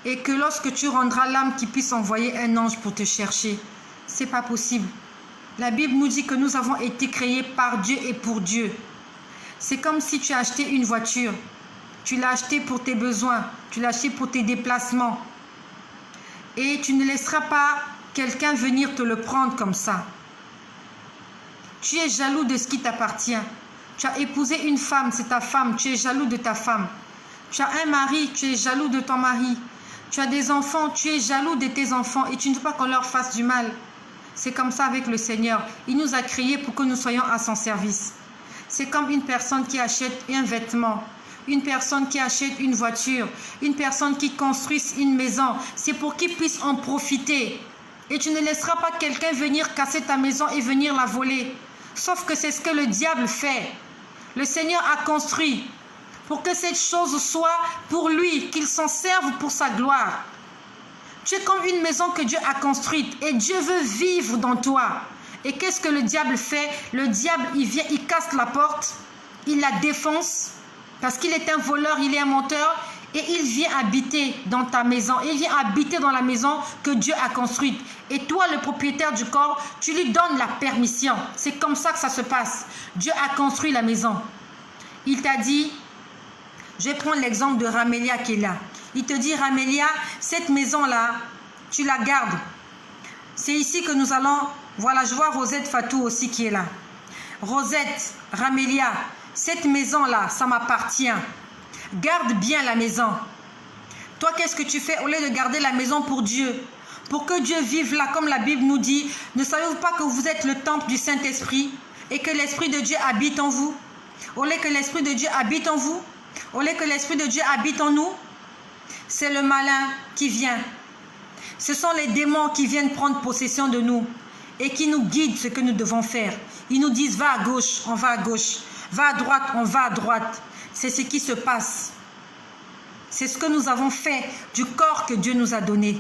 et que lorsque tu rendras l'âme, qu'il puisse envoyer un ange pour te chercher. C'est pas possible. La Bible nous dit que nous avons été créés par Dieu et pour Dieu. C'est comme si tu as acheté une voiture. Tu l'as achetée pour tes besoins. Tu l'as achetée pour tes déplacements. Et tu ne laisseras pas quelqu'un venir te le prendre comme ça. Tu es jaloux de ce qui t'appartient. Tu as épousé une femme, c'est ta femme. Tu es jaloux de ta femme. Tu as un mari, tu es jaloux de ton mari. Tu as des enfants, tu es jaloux de tes enfants et tu ne veux pas qu'on leur fasse du mal. C'est comme ça avec le Seigneur. Il nous a créés pour que nous soyons à son service. C'est comme une personne qui achète un vêtement, une personne qui achète une voiture, une personne qui construit une maison. C'est pour qu'il puisse en profiter. Et tu ne laisseras pas quelqu'un venir casser ta maison et venir la voler. Sauf que c'est ce que le diable fait. Le Seigneur a construit pour que cette chose soit pour lui, qu'il s'en serve pour sa gloire. Tu es comme une maison que Dieu a construite et Dieu veut vivre dans toi. Et qu'est-ce que le diable fait? Le diable, il vient, il casse la porte, il la défonce parce qu'il est un voleur, il est un menteur et il vient habiter dans ta maison. Il vient habiter dans la maison que Dieu a construite. Et toi, le propriétaire du corps, tu lui donnes la permission. C'est comme ça que ça se passe. Dieu a construit la maison. Il t'a dit, je vais prendre l'exemple de Ramélia qui est là. Il te dit, Ramélia, cette maison-là, tu la gardes. C'est ici que nous allons... Voilà, je vois Rosette Fatou aussi qui est là. Rosette, Ramélia, cette maison-là, ça m'appartient. Garde bien la maison. Toi, qu'est-ce que tu fais au lieu de garder la maison pour Dieu? Pour que Dieu vive là, comme la Bible nous dit. Ne savez-vous pas que vous êtes le temple du Saint-Esprit et que l'Esprit de Dieu habite en vous? Au lieu que l'Esprit de Dieu habite en vous, au lieu que l'Esprit de Dieu habite en nous, c'est le malin qui vient. Ce sont les démons qui viennent prendre possession de nous et qui nous guident ce que nous devons faire. Ils nous disent, va à gauche, on va à gauche. Va à droite, on va à droite. C'est ce qui se passe. C'est ce que nous avons fait du corps que Dieu nous a donné.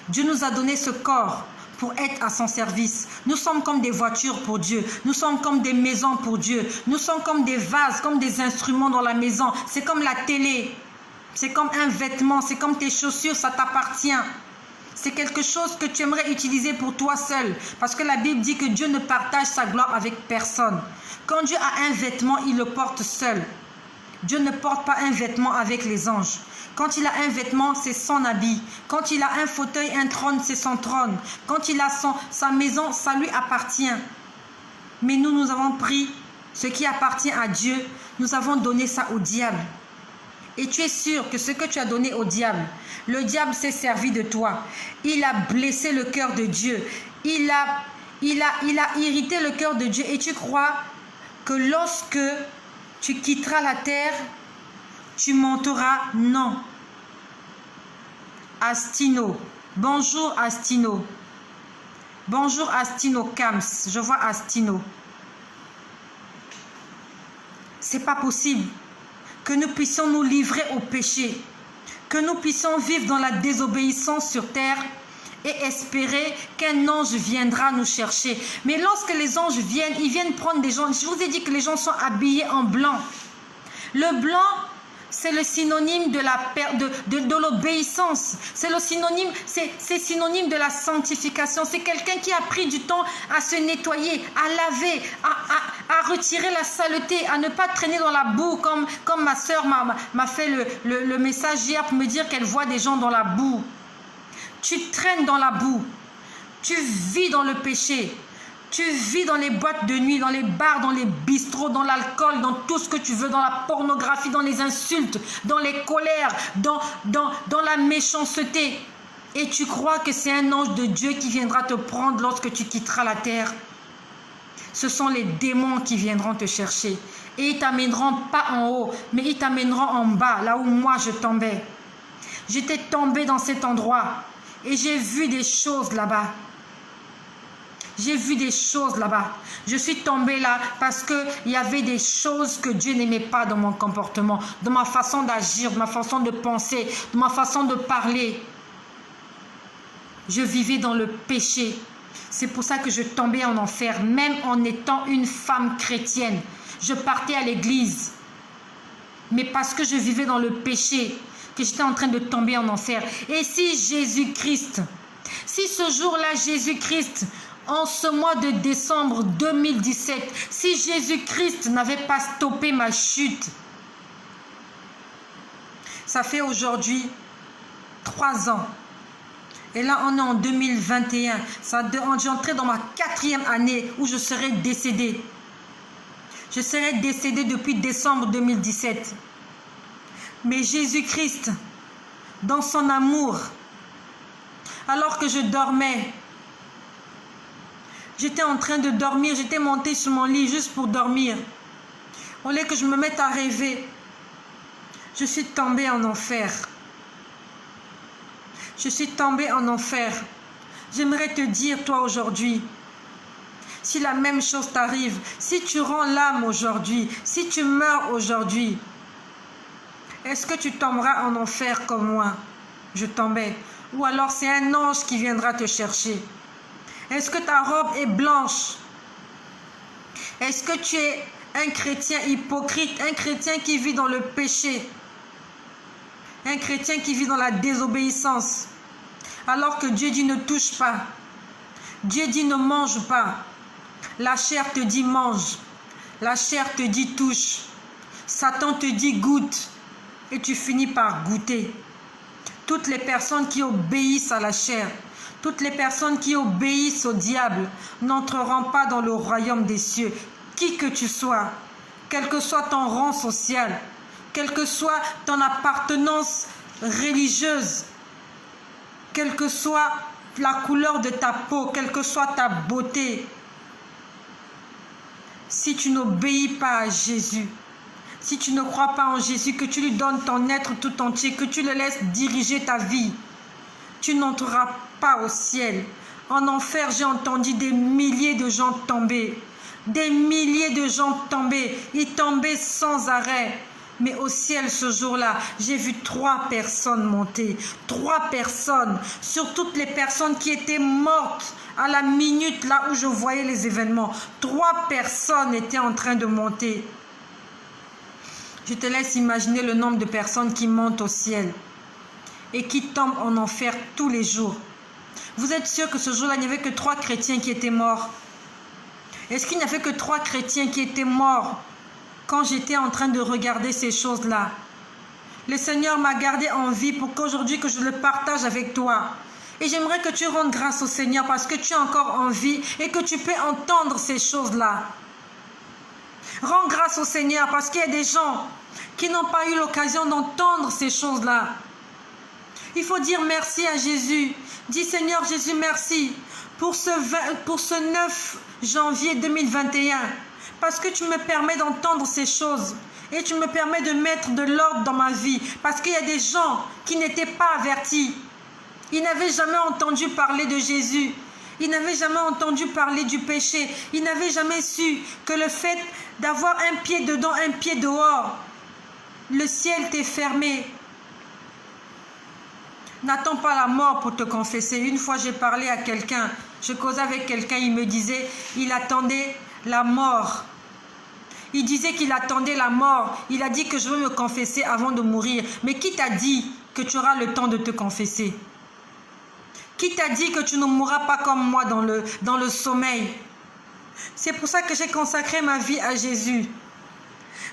Dieu nous a donné ce corps pour être à son service. Nous sommes comme des voitures pour Dieu. Nous sommes comme des maisons pour Dieu. Nous sommes comme des vases, comme des instruments dans la maison. C'est comme la télé. C'est comme un vêtement. C'est comme tes chaussures, ça t'appartient. C'est quelque chose que tu aimerais utiliser pour toi seul. Parce que la Bible dit que Dieu ne partage sa gloire avec personne. Quand Dieu a un vêtement, il le porte seul. Dieu ne porte pas un vêtement avec les anges. Quand il a un vêtement, c'est son habit. Quand il a un fauteuil, un trône, c'est son trône. Quand il a sa maison, ça lui appartient. Mais nous avons pris ce qui appartient à Dieu. Nous avons donné ça au diable. Et tu es sûr que ce que tu as donné au diable, le diable s'est servi de toi. Il a blessé le cœur de Dieu. Il a irrité le cœur de Dieu. Et tu crois que lorsque tu quitteras la terre, tu monteras? Non. Astino. Bonjour Astino. Bonjour Astino Kams. Je vois Astino. C'est pas possible que nous puissions nous livrer au péché, que nous puissions vivre dans la désobéissance sur terre et espérer qu'un ange viendra nous chercher. Mais lorsque les anges viennent, ils viennent prendre des gens. Je vous ai dit que les gens sont habillés en blanc. Le blanc, c'est le synonyme de l'obéissance. C'est le synonyme, c'est synonyme de la sanctification. C'est quelqu'un qui a pris du temps à se nettoyer, à laver, à retirer la saleté, à ne pas traîner dans la boue comme ma soeur m'a fait le message hier pour me dire qu'elle voit des gens dans la boue. Tu traînes dans la boue. Tu vis dans le péché. Tu vis dans les boîtes de nuit, dans les bars, dans les bistrots, dans l'alcool, dans tout ce que tu veux, dans la pornographie, dans les insultes, dans les colères, dans la méchanceté. Et tu crois que c'est un ange de Dieu qui viendra te prendre lorsque tu quitteras la terre. Ce sont les démons qui viendront te chercher. Et ils t'amèneront pas en haut, mais ils t'amèneront en bas, là où moi je tombais. J'étais tombée dans cet endroit et j'ai vu des choses là-bas. J'ai vu des choses là-bas. Je suis tombée là parce qu'il y avait des choses que Dieu n'aimait pas dans mon comportement, dans ma façon d'agir, dans ma façon de penser, dans ma façon de parler. Je vivais dans le péché. C'est pour ça que je tombais en enfer, même en étant une femme chrétienne. Je partais à l'église. Mais parce que je vivais dans le péché, que j'étais en train de tomber en enfer. Et si Jésus-Christ, si ce jour-là, Jésus-Christ, en ce mois de décembre 2017, si Jésus-Christ n'avait pas stoppé ma chute, ça fait aujourd'hui 3 ans. Et là, on est en 2021. J'ai entré dans ma 4e année où je serai décédée. Je serai décédée depuis décembre 2017. Mais Jésus-Christ, dans son amour, alors que je dormais, j'étais en train de dormir, j'étais montée sur mon lit juste pour dormir. Au lieu que je me mette à rêver, je suis tombée en enfer. Je suis tombée en enfer. J'aimerais te dire, toi, aujourd'hui, si la même chose t'arrive, si tu rends l'âme aujourd'hui, si tu meurs aujourd'hui, est-ce que tu tomberas en enfer comme moi? Je tombais. Ou alors c'est un ange qui viendra te chercher. Est-ce que ta robe est blanche? Est-ce que tu es un chrétien hypocrite, un chrétien qui vit dans le péché? Un chrétien qui vit dans la désobéissance? Alors que Dieu dit ne touche pas. Dieu dit ne mange pas. La chair te dit mange. La chair te dit touche. Satan te dit goûte. Et tu finis par goûter. Toutes les personnes qui obéissent à la chair, toutes les personnes qui obéissent au diable n'entreront pas dans le royaume des cieux. Qui que tu sois, quel que soit ton rang social, quelle que soit ton appartenance religieuse, quelle que soit la couleur de ta peau, quelle que soit ta beauté, si tu n'obéis pas à Jésus, si tu ne crois pas en Jésus, que tu lui donnes ton être tout entier, que tu le laisses diriger ta vie, tu n'entreras pas au ciel. En enfer, j'ai entendu des milliers de gens tomber. Des milliers de gens tomber. Ils tombaient sans arrêt. Mais au ciel, ce jour-là, j'ai vu 3 personnes monter. 3 personnes. Sur toutes les personnes qui étaient mortes à la minute là où je voyais les événements. 3 personnes étaient en train de monter. Je te laisse imaginer le nombre de personnes qui montent au ciel et qui tombent en enfer tous les jours. Vous êtes sûr que ce jour-là, il n'y avait que 3 chrétiens qui étaient morts? Est-ce qu'il n'y avait que 3 chrétiens qui étaient morts quand j'étais en train de regarder ces choses-là? Le Seigneur m'a gardé en vie pour qu'aujourd'hui que je le partage avec toi. Et j'aimerais que tu rendes grâce au Seigneur parce que tu es encore en vie et que tu peux entendre ces choses-là. Rends grâce au Seigneur parce qu'il y a des gens qui n'ont pas eu l'occasion d'entendre ces choses-là. Il faut dire merci à Jésus. Dis Seigneur Jésus, merci pour ce 9 janvier 2021. Parce que tu me permets d'entendre ces choses. Et tu me permets de mettre de l'ordre dans ma vie. Parce qu'il y a des gens qui n'étaient pas avertis. Ils n'avaient jamais entendu parler de Jésus. Ils n'avaient jamais entendu parler du péché. Ils n'avaient jamais su que le fait d'avoir un pied dedans, un pied dehors, le ciel t'est fermé. N'attends pas la mort pour te confesser. Une fois, j'ai parlé à quelqu'un, je causais avec quelqu'un, il me disait, il attendait la mort. Il disait qu'il attendait la mort. Il a dit que je veux me confesser avant de mourir. Mais qui t'a dit que tu auras le temps de te confesser? Qui t'a dit que tu ne mourras pas comme moi dans le sommeil? C'est pour ça que j'ai consacré ma vie à Jésus.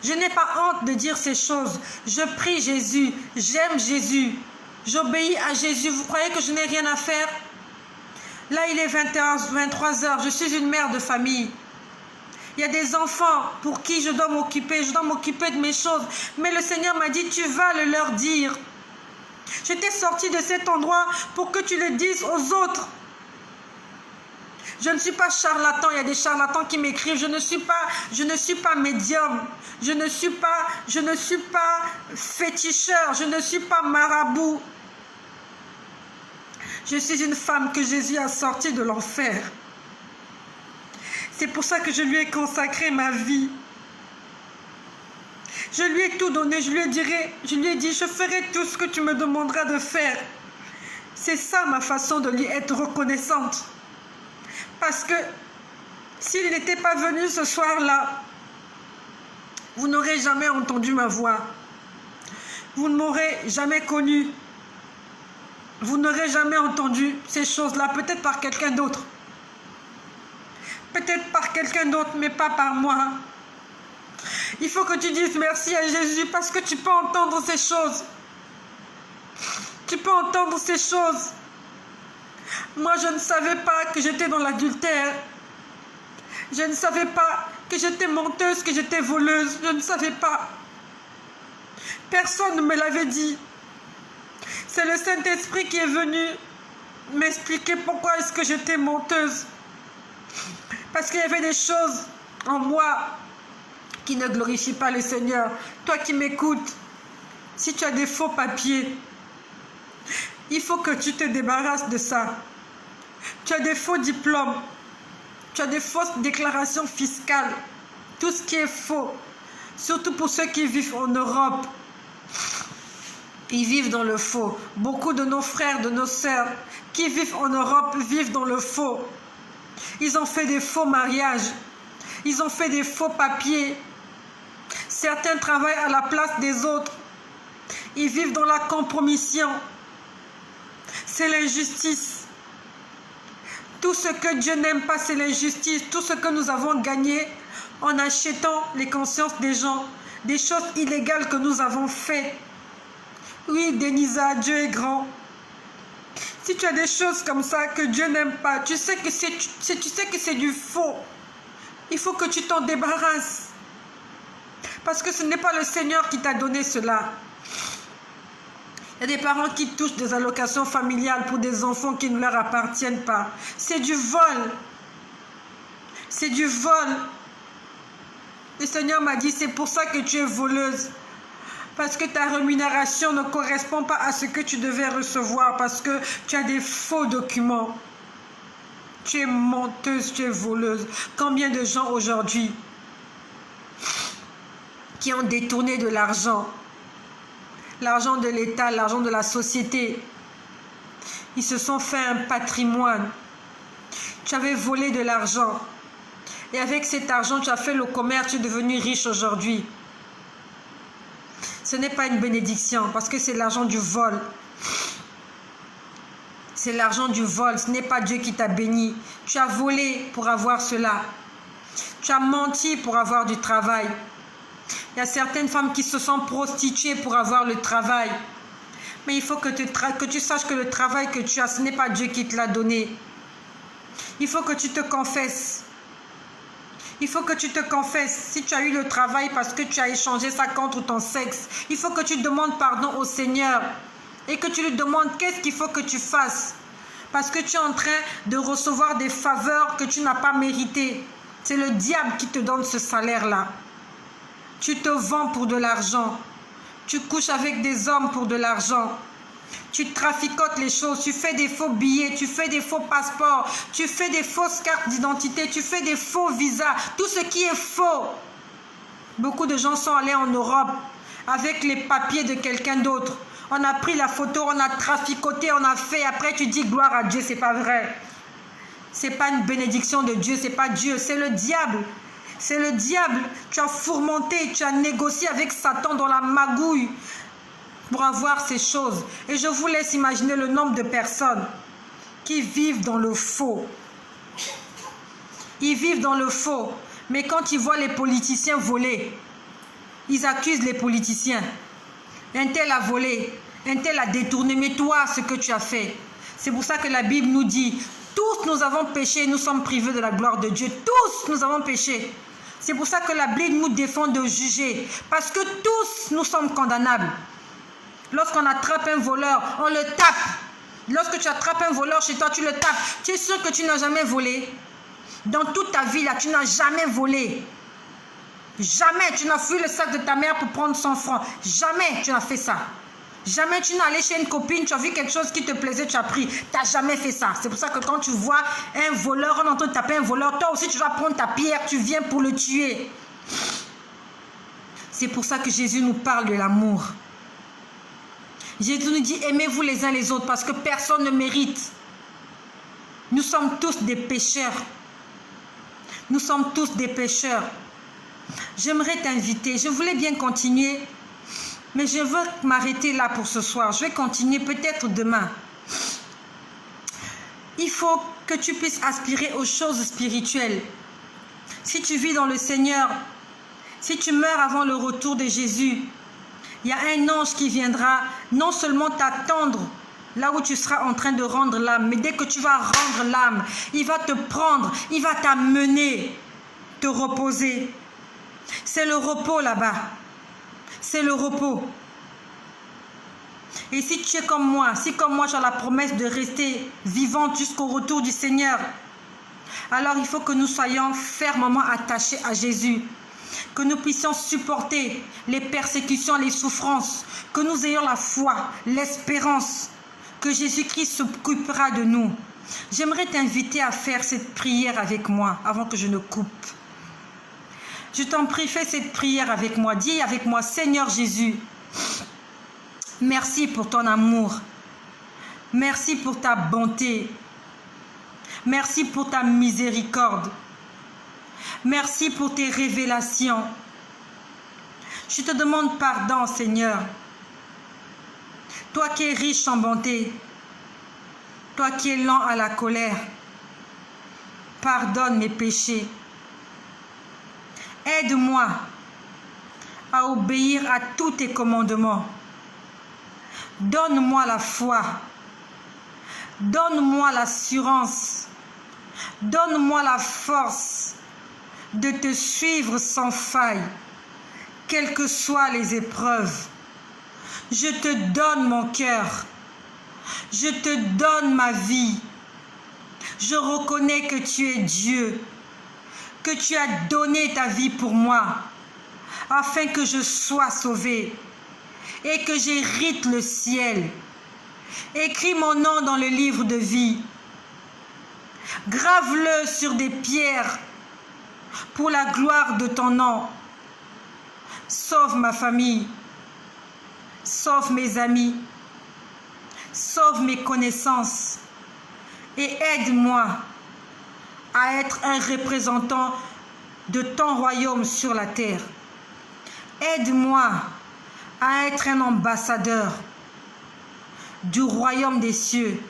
Je n'ai pas honte de dire ces choses. Je prie Jésus, j'aime Jésus, j'obéis à Jésus. Vous croyez que je n'ai rien à faire? Là, il est 23 heures, je suis une mère de famille. Il y a des enfants pour qui je dois m'occuper de mes choses. Mais le Seigneur m'a dit, tu vas le leur dire. Je t'ai sorti de cet endroit pour que tu le dises aux autres. Je ne suis pas charlatan, il y a des charlatans qui m'écrivent, je ne suis pas médium, je ne suis pas féticheur, je ne suis pas marabout. Je suis une femme que Jésus a sortie de l'enfer. C'est pour ça que je lui ai consacré ma vie. Je lui ai tout donné, je lui ai dit, je ferai tout ce que tu me demanderas de faire. C'est ça ma façon de lui être reconnaissante. Parce que s'il n'était pas venu ce soir-là, vous n'aurez jamais entendu ma voix. Vous ne m'aurez jamais connue. Vous n'aurez jamais entendu ces choses-là, peut-être par quelqu'un d'autre. Peut-être par quelqu'un d'autre, mais pas par moi. Il faut que tu dises merci à Jésus parce que tu peux entendre ces choses. Tu peux entendre ces choses. Moi, je ne savais pas que j'étais dans l'adultère. Je ne savais pas que j'étais menteuse, que j'étais voleuse. Je ne savais pas. Personne ne me l'avait dit. C'est le Saint-Esprit qui est venu m'expliquer pourquoi est-ce que j'étais menteuse. Parce qu'il y avait des choses en moi qui ne glorifient pas le Seigneur. Toi qui m'écoutes, si tu as des faux papiers, il faut que tu te débarrasses de ça. Tu as des faux diplômes, tu as des fausses déclarations fiscales, tout ce qui est faux, surtout pour ceux qui vivent en Europe. Ils vivent dans le faux. Beaucoup de nos frères, de nos sœurs qui vivent en Europe vivent dans le faux. Ils ont fait des faux mariages. Ils ont fait des faux papiers. Certains travaillent à la place des autres. Ils vivent dans la compromission. C'est l'injustice. Tout ce que Dieu n'aime pas, c'est l'injustice. Tout ce que nous avons gagné en achetant les consciences des gens. Des choses illégales que nous avons faites. Oui, Denisa, Dieu est grand. Si tu as des choses comme ça que Dieu n'aime pas, tu sais que c'est du faux. Il faut que tu t'en débarrasses. Parce que ce n'est pas le Seigneur qui t'a donné cela. Il y a des parents qui touchent des allocations familiales pour des enfants qui ne leur appartiennent pas. C'est du vol. C'est du vol. Le Seigneur m'a dit, c'est pour ça que tu es voleuse. Parce que ta rémunération ne correspond pas à ce que tu devais recevoir. Parce que tu as des faux documents. Tu es menteuse, tu es voleuse. Combien de gens aujourd'hui qui ont détourné de l'argent? L'argent de l'État, l'argent de la société. Ils se sont fait un patrimoine. Tu avais volé de l'argent. Et avec cet argent, tu as fait le commerce, tu es devenu riche aujourd'hui. Ce n'est pas une bénédiction parce que c'est l'argent du vol. C'est l'argent du vol. Ce n'est pas Dieu qui t'a béni. Tu as volé pour avoir cela. Tu as menti pour avoir du travail. Il y a certaines femmes qui se sont prostituées pour avoir le travail. Mais il faut que tu saches que le travail que tu as, ce n'est pas Dieu qui te l'a donné. Il faut que tu te confesses. Il faut que tu te confesses. Si tu as eu le travail parce que tu as échangé ça contre ton sexe, il faut que tu demandes pardon au Seigneur. Et que tu lui demandes qu'est-ce qu'il faut que tu fasses. Parce que tu es en train de recevoir des faveurs que tu n'as pas méritées. C'est le diable qui te donne ce salaire-là. Tu te vends pour de l'argent. Tu couches avec des hommes pour de l'argent. Tu traficotes les choses. Tu fais des faux billets. Tu fais des faux passeports. Tu fais des fausses cartes d'identité. Tu fais des faux visas. Tout ce qui est faux. Beaucoup de gens sont allés en Europe avec les papiers de quelqu'un d'autre. On a pris la photo, on a traficoté, on a fait. Après, tu dis gloire à Dieu. C'est pas vrai. C'est pas une bénédiction de Dieu. C'est pas Dieu. C'est le diable. C'est le diable. Tu as fourmenté, tu as négocié avec Satan dans la magouille pour avoir ces choses. Et je vous laisse imaginer le nombre de personnes qui vivent dans le faux. Ils vivent dans le faux. Mais quand ils voient les politiciens voler, ils accusent les politiciens. Un tel a volé, un tel a détourné. Mais toi, ce que tu as fait, c'est pour ça que la Bible nous dit, tous nous avons péché, nous sommes privés de la gloire de Dieu. Tous nous avons péché. C'est pour ça que la Bible nous défend de juger. Parce que tous nous sommes condamnables. Lorsqu'on attrape un voleur, on le tape. Lorsque tu attrapes un voleur chez toi, tu le tapes. Tu es sûr que tu n'as jamais volé? Dans toute ta vie, là, tu n'as jamais volé. Jamais tu n'as fui le sac de ta mère pour prendre 100 francs. Jamais tu n'as fait ça. Jamais tu n'es allé chez une copine, tu as vu quelque chose qui te plaisait, tu as pris. Tu n'as jamais fait ça. C'est pour ça que quand tu vois un voleur, on entend taper un voleur, toi aussi tu dois prendre ta pierre, tu viens pour le tuer. C'est pour ça que Jésus nous parle de l'amour. Jésus nous dit, aimez-vous les uns les autres parce que personne ne mérite. Nous sommes tous des pécheurs. Nous sommes tous des pécheurs. J'aimerais t'inviter, je voulais bien continuer, mais je veux m'arrêter là pour ce soir. Je vais continuer peut-être demain. Il faut que tu puisses aspirer aux choses spirituelles. Si tu vis dans le Seigneur, si tu meurs avant le retour de Jésus, il y a un ange qui viendra non seulement t'attendre là où tu seras en train de rendre l'âme, mais dès que tu vas rendre l'âme, il va te prendre, il va t'amener, te reposer. C'est le repos là-bas. C'est le repos. Et si tu es comme moi, si comme moi tu as la promesse de rester vivante jusqu'au retour du Seigneur, alors il faut que nous soyons fermement attachés à Jésus. Que nous puissions supporter les persécutions, les souffrances. Que nous ayons la foi, l'espérance que Jésus-Christ s'occupera de nous. J'aimerais t'inviter à faire cette prière avec moi avant que je ne coupe. Je t'en prie, fais cette prière avec moi. Dis avec moi, Seigneur Jésus, merci pour ton amour. Merci pour ta bonté. Merci pour ta miséricorde. Merci pour tes révélations. Je te demande pardon, Seigneur. Toi qui es riche en bonté, toi qui es lent à la colère, pardonne mes péchés. Aide-moi à obéir à tous tes commandements. Donne-moi la foi. Donne-moi l'assurance. Donne-moi la force de te suivre sans faille, quelles que soient les épreuves. Je te donne mon cœur. Je te donne ma vie. Je reconnais que tu es Dieu, que tu as donné ta vie pour moi, afin que je sois sauvé et que j'hérite le ciel. Écris mon nom dans le livre de vie. Grave-le sur des pierres pour la gloire de ton nom. Sauve ma famille. Sauve mes amis. Sauve mes connaissances. Et aide-moi à être un représentant de ton royaume sur la terre. Aide-moi à être un ambassadeur du royaume des cieux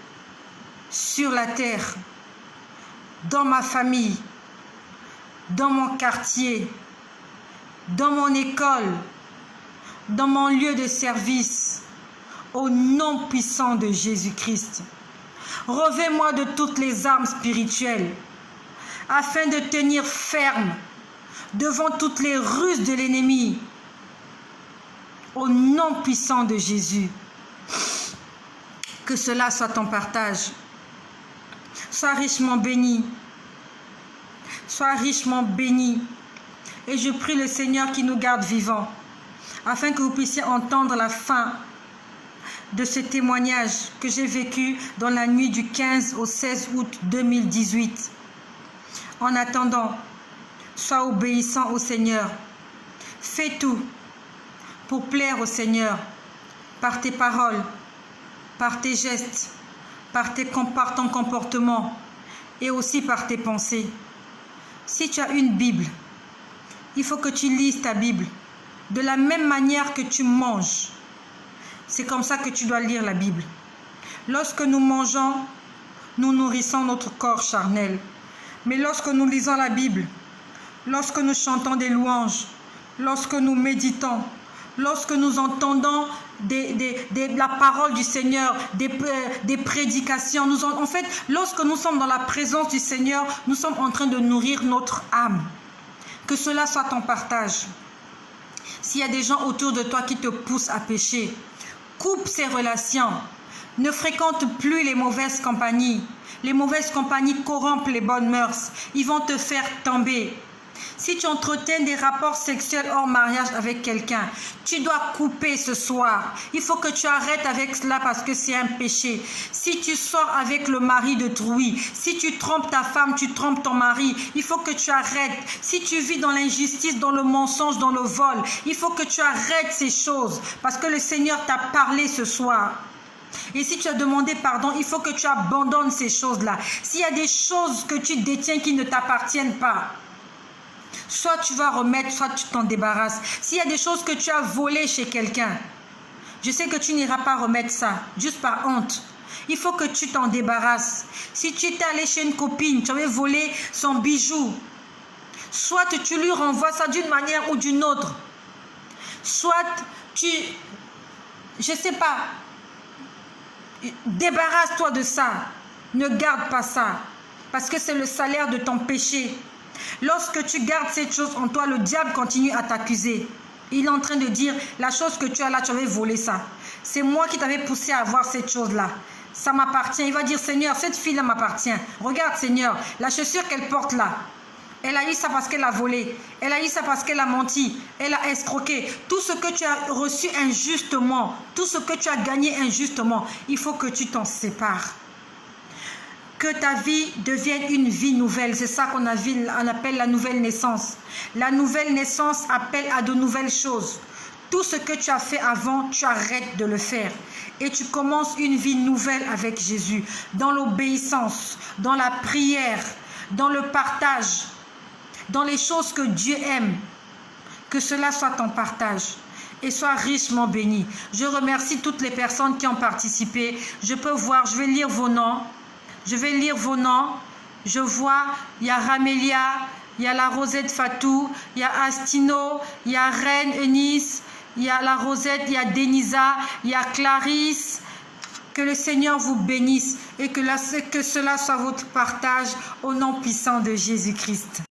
sur la terre, dans ma famille, dans mon quartier, dans mon école, dans mon lieu de service, au nom puissant de Jésus-Christ. Revêt-moi de toutes les armes spirituelles, afin de tenir ferme devant toutes les ruses de l'ennemi, au nom puissant de Jésus. Que cela soit ton partage. Sois richement béni. Sois richement béni. Et je prie le Seigneur qui nous garde vivants, afin que vous puissiez entendre la fin de ce témoignage que j'ai vécu dans la nuit du 15 au 16 août 2018. En attendant, sois obéissant au Seigneur. Fais tout pour plaire au Seigneur, par tes paroles, par tes gestes, par ton comportement et aussi par tes pensées. Si tu as une Bible, il faut que tu lises ta Bible de la même manière que tu manges. C'est comme ça que tu dois lire la Bible. Lorsque nous mangeons, nous nourrissons notre corps charnel. Mais lorsque nous lisons la Bible, lorsque nous chantons des louanges, lorsque nous méditons, lorsque nous entendons la parole du Seigneur, des prédications, en fait, lorsque nous sommes dans la présence du Seigneur, nous sommes en train de nourrir notre âme. Que cela soit ton partage. S'il y a des gens autour de toi qui te poussent à pécher, coupe ces relations. Ne fréquente plus les mauvaises compagnies. Les mauvaises compagnies corrompent les bonnes mœurs. Ils vont te faire tomber. Si tu entretiens des rapports sexuels hors mariage avec quelqu'un, tu dois couper ce soir. Il faut que tu arrêtes avec cela parce que c'est un péché. Si tu sors avec le mari de Trouy, si tu trompes ta femme, tu trompes ton mari, il faut que tu arrêtes. Si tu vis dans l'injustice, dans le mensonge, dans le vol, il faut que tu arrêtes ces choses parce que le Seigneur t'a parlé ce soir. Et si tu as demandé pardon, il faut que tu abandonnes ces choses-là. S'il y a des choses que tu détiens qui ne t'appartiennent pas, soit tu vas remettre, soit tu t'en débarrasses. S'il y a des choses que tu as volées chez quelqu'un, je sais que tu n'iras pas remettre ça, juste par honte. Il faut que tu t'en débarrasses. Si tu étais allé chez une copine, tu avais volé son bijou, soit tu lui renvoies ça d'une manière ou d'une autre. Soit je ne sais pas, débarrasse-toi de ça. Ne garde pas ça, parce que c'est le salaire de ton péché. Lorsque tu gardes cette chose en toi, le diable continue à t'accuser. Il est en train de dire, la chose que tu as là, tu avais volé ça. C'est moi qui t'avais poussé à avoir cette chose-là. Ça m'appartient. Il va dire, Seigneur, cette fille-là m'appartient. Regarde, Seigneur, la chaussure qu'elle porte là. Elle a eu ça parce qu'elle a volé. Elle a eu ça parce qu'elle a menti. Elle a escroqué. Tout ce que tu as reçu injustement, tout ce que tu as gagné injustement, il faut que tu t'en sépares. Que ta vie devienne une vie nouvelle. C'est ça qu'on appelle la nouvelle naissance. La nouvelle naissance appelle à de nouvelles choses. Tout ce que tu as fait avant, tu arrêtes de le faire. Et tu commences une vie nouvelle avec Jésus. Dans l'obéissance, dans la prière, dans le partage, dans les choses que Dieu aime. Que cela soit ton partage. Et sois richement béni. Je remercie toutes les personnes qui ont participé. Je peux voir, je vais lire vos noms. Je vais lire vos noms. Je vois, il y a Ramélia, il y a la Rosette Fatou, il y a Astino, il y a Reine Eunice, il y a la Rosette, il y a Denisa, il y a Clarisse. Que le Seigneur vous bénisse et que cela soit votre partage au nom puissant de Jésus-Christ.